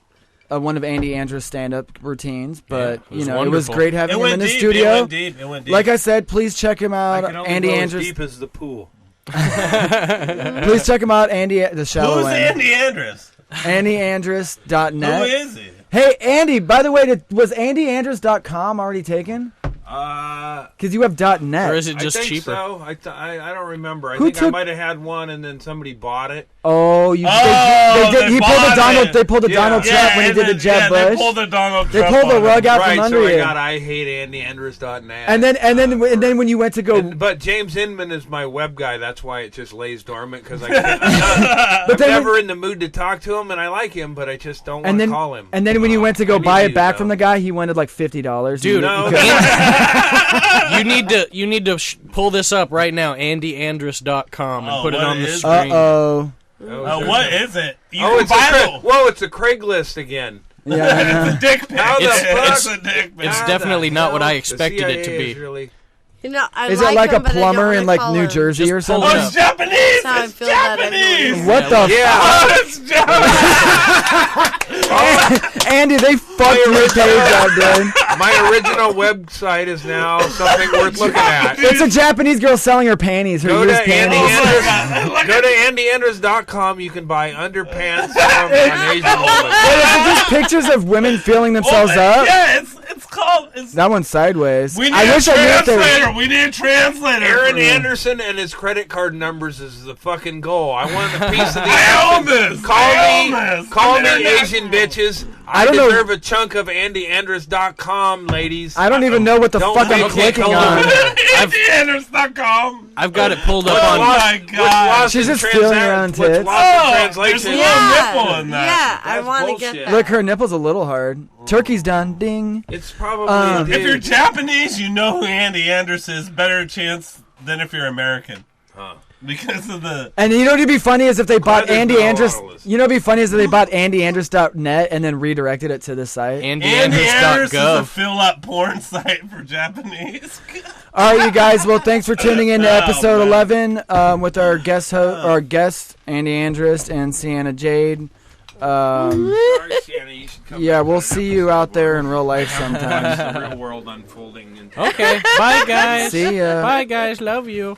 one of Andy Andrus' stand-up routines, but it was it was wonderful. great having It him went in the deep. studio. It went deep. It went deep. Like I said, please check him out, I can only Andy go Andrus. as deep as the pool. Please check him out, Andy, the shallow Who's end. Andy Andrus? AndyAndrus.net. Who is he? Hey, Andy, by the way, was AndyAndrus.com already taken? Because you have .net. Or is it just I think cheaper? so. I don't remember. I Who think I took- might have had one, and then somebody bought it. Oh, they they He pulled the bought Donald. it. They pulled the Yeah. Donald Trump when he and did the then- Jeb Bush. They pulled the Donald They Trump pulled the on rug him. out Right, from so under I you. got IHateAndyAndrus.net. And then when you went to go, But James Inman is my web guy. That's why it just lays dormant because I'm then never in the mood to talk to him, and I like him, but I just don't want and to then call him. and then when you went to go I need buy to it back know. from the guy, he wanted like $50. Dude, No. you need to pull this up right now, AndyAndrus.com, and Oh, put it what on the is it? screen. Uh-oh. What is it? You Oh, can it's buy whoa! It's a Craigslist again. Yeah, I know. the dick pic. How the It's fuck? a dick pic. It's How definitely the not what hell? I The expected it to CIA be. is really- You know, I Is like it like him, a but I don't plumber wanna in like call New him. Jersey or Just pull something? it Oh, up. it's Japanese! That's how I It's feel that Japanese! What the Yeah. Oh, it's Japanese! f- Andy, they fucked your page up, dude. My original website is now something worth looking at. It's a Japanese girl selling her panties, her Go to used Andy panties. Andrus. Go to AndyAndrus.com. You can buy underpants from an Asian woman. Wait, is it just pictures of women feeling themselves up? Yeah, it's called... It's, That one's sideways. we need I a wish I knew if they were. translator. We need a translator. Aaron for this. Anderson and his credit card numbers is the fucking goal. I want a piece of the I own action. this. Call I me, own this. call I'm me, international. Asian bitches. I I don't know- deserve a chunk of AndyAndrus.com, ladies. I don't even know what the Don't fuck I'm make me clicking call on. them. AndyAndrus.com. I've got it pulled What's up on. lost- my what's God. lost She's in just feeling her own what's tits. lost in Oh, translation? there's a little Yeah, nipple in that. yeah, I That's want to bullshit. get that. Look, her nipple's a little hard. Turkey's done. Ding. It's probably Um, a dude. If you're Japanese, you know who Andy Andrus is. Better chance than if you're American. Huh. Because of the... And you know what'd be funny is if they bought there's Andy no Andrus. autolist. You know what'd be funny is if they bought AndyAndrus.net and then redirected it to this site. Andy Andrus is a AndyAndrus.gov. fill-up porn site for Japanese. All right, you guys. Well, thanks for tuning in to episode man. 11 with our guest Andy Andrus and Sienna Jade. Sorry, Sienna, you should come Yeah, back we'll on see an you out there in episode real life where I sometime. have to watch the real world unfolding. Okay, bye guys. See ya. Bye guys, love you.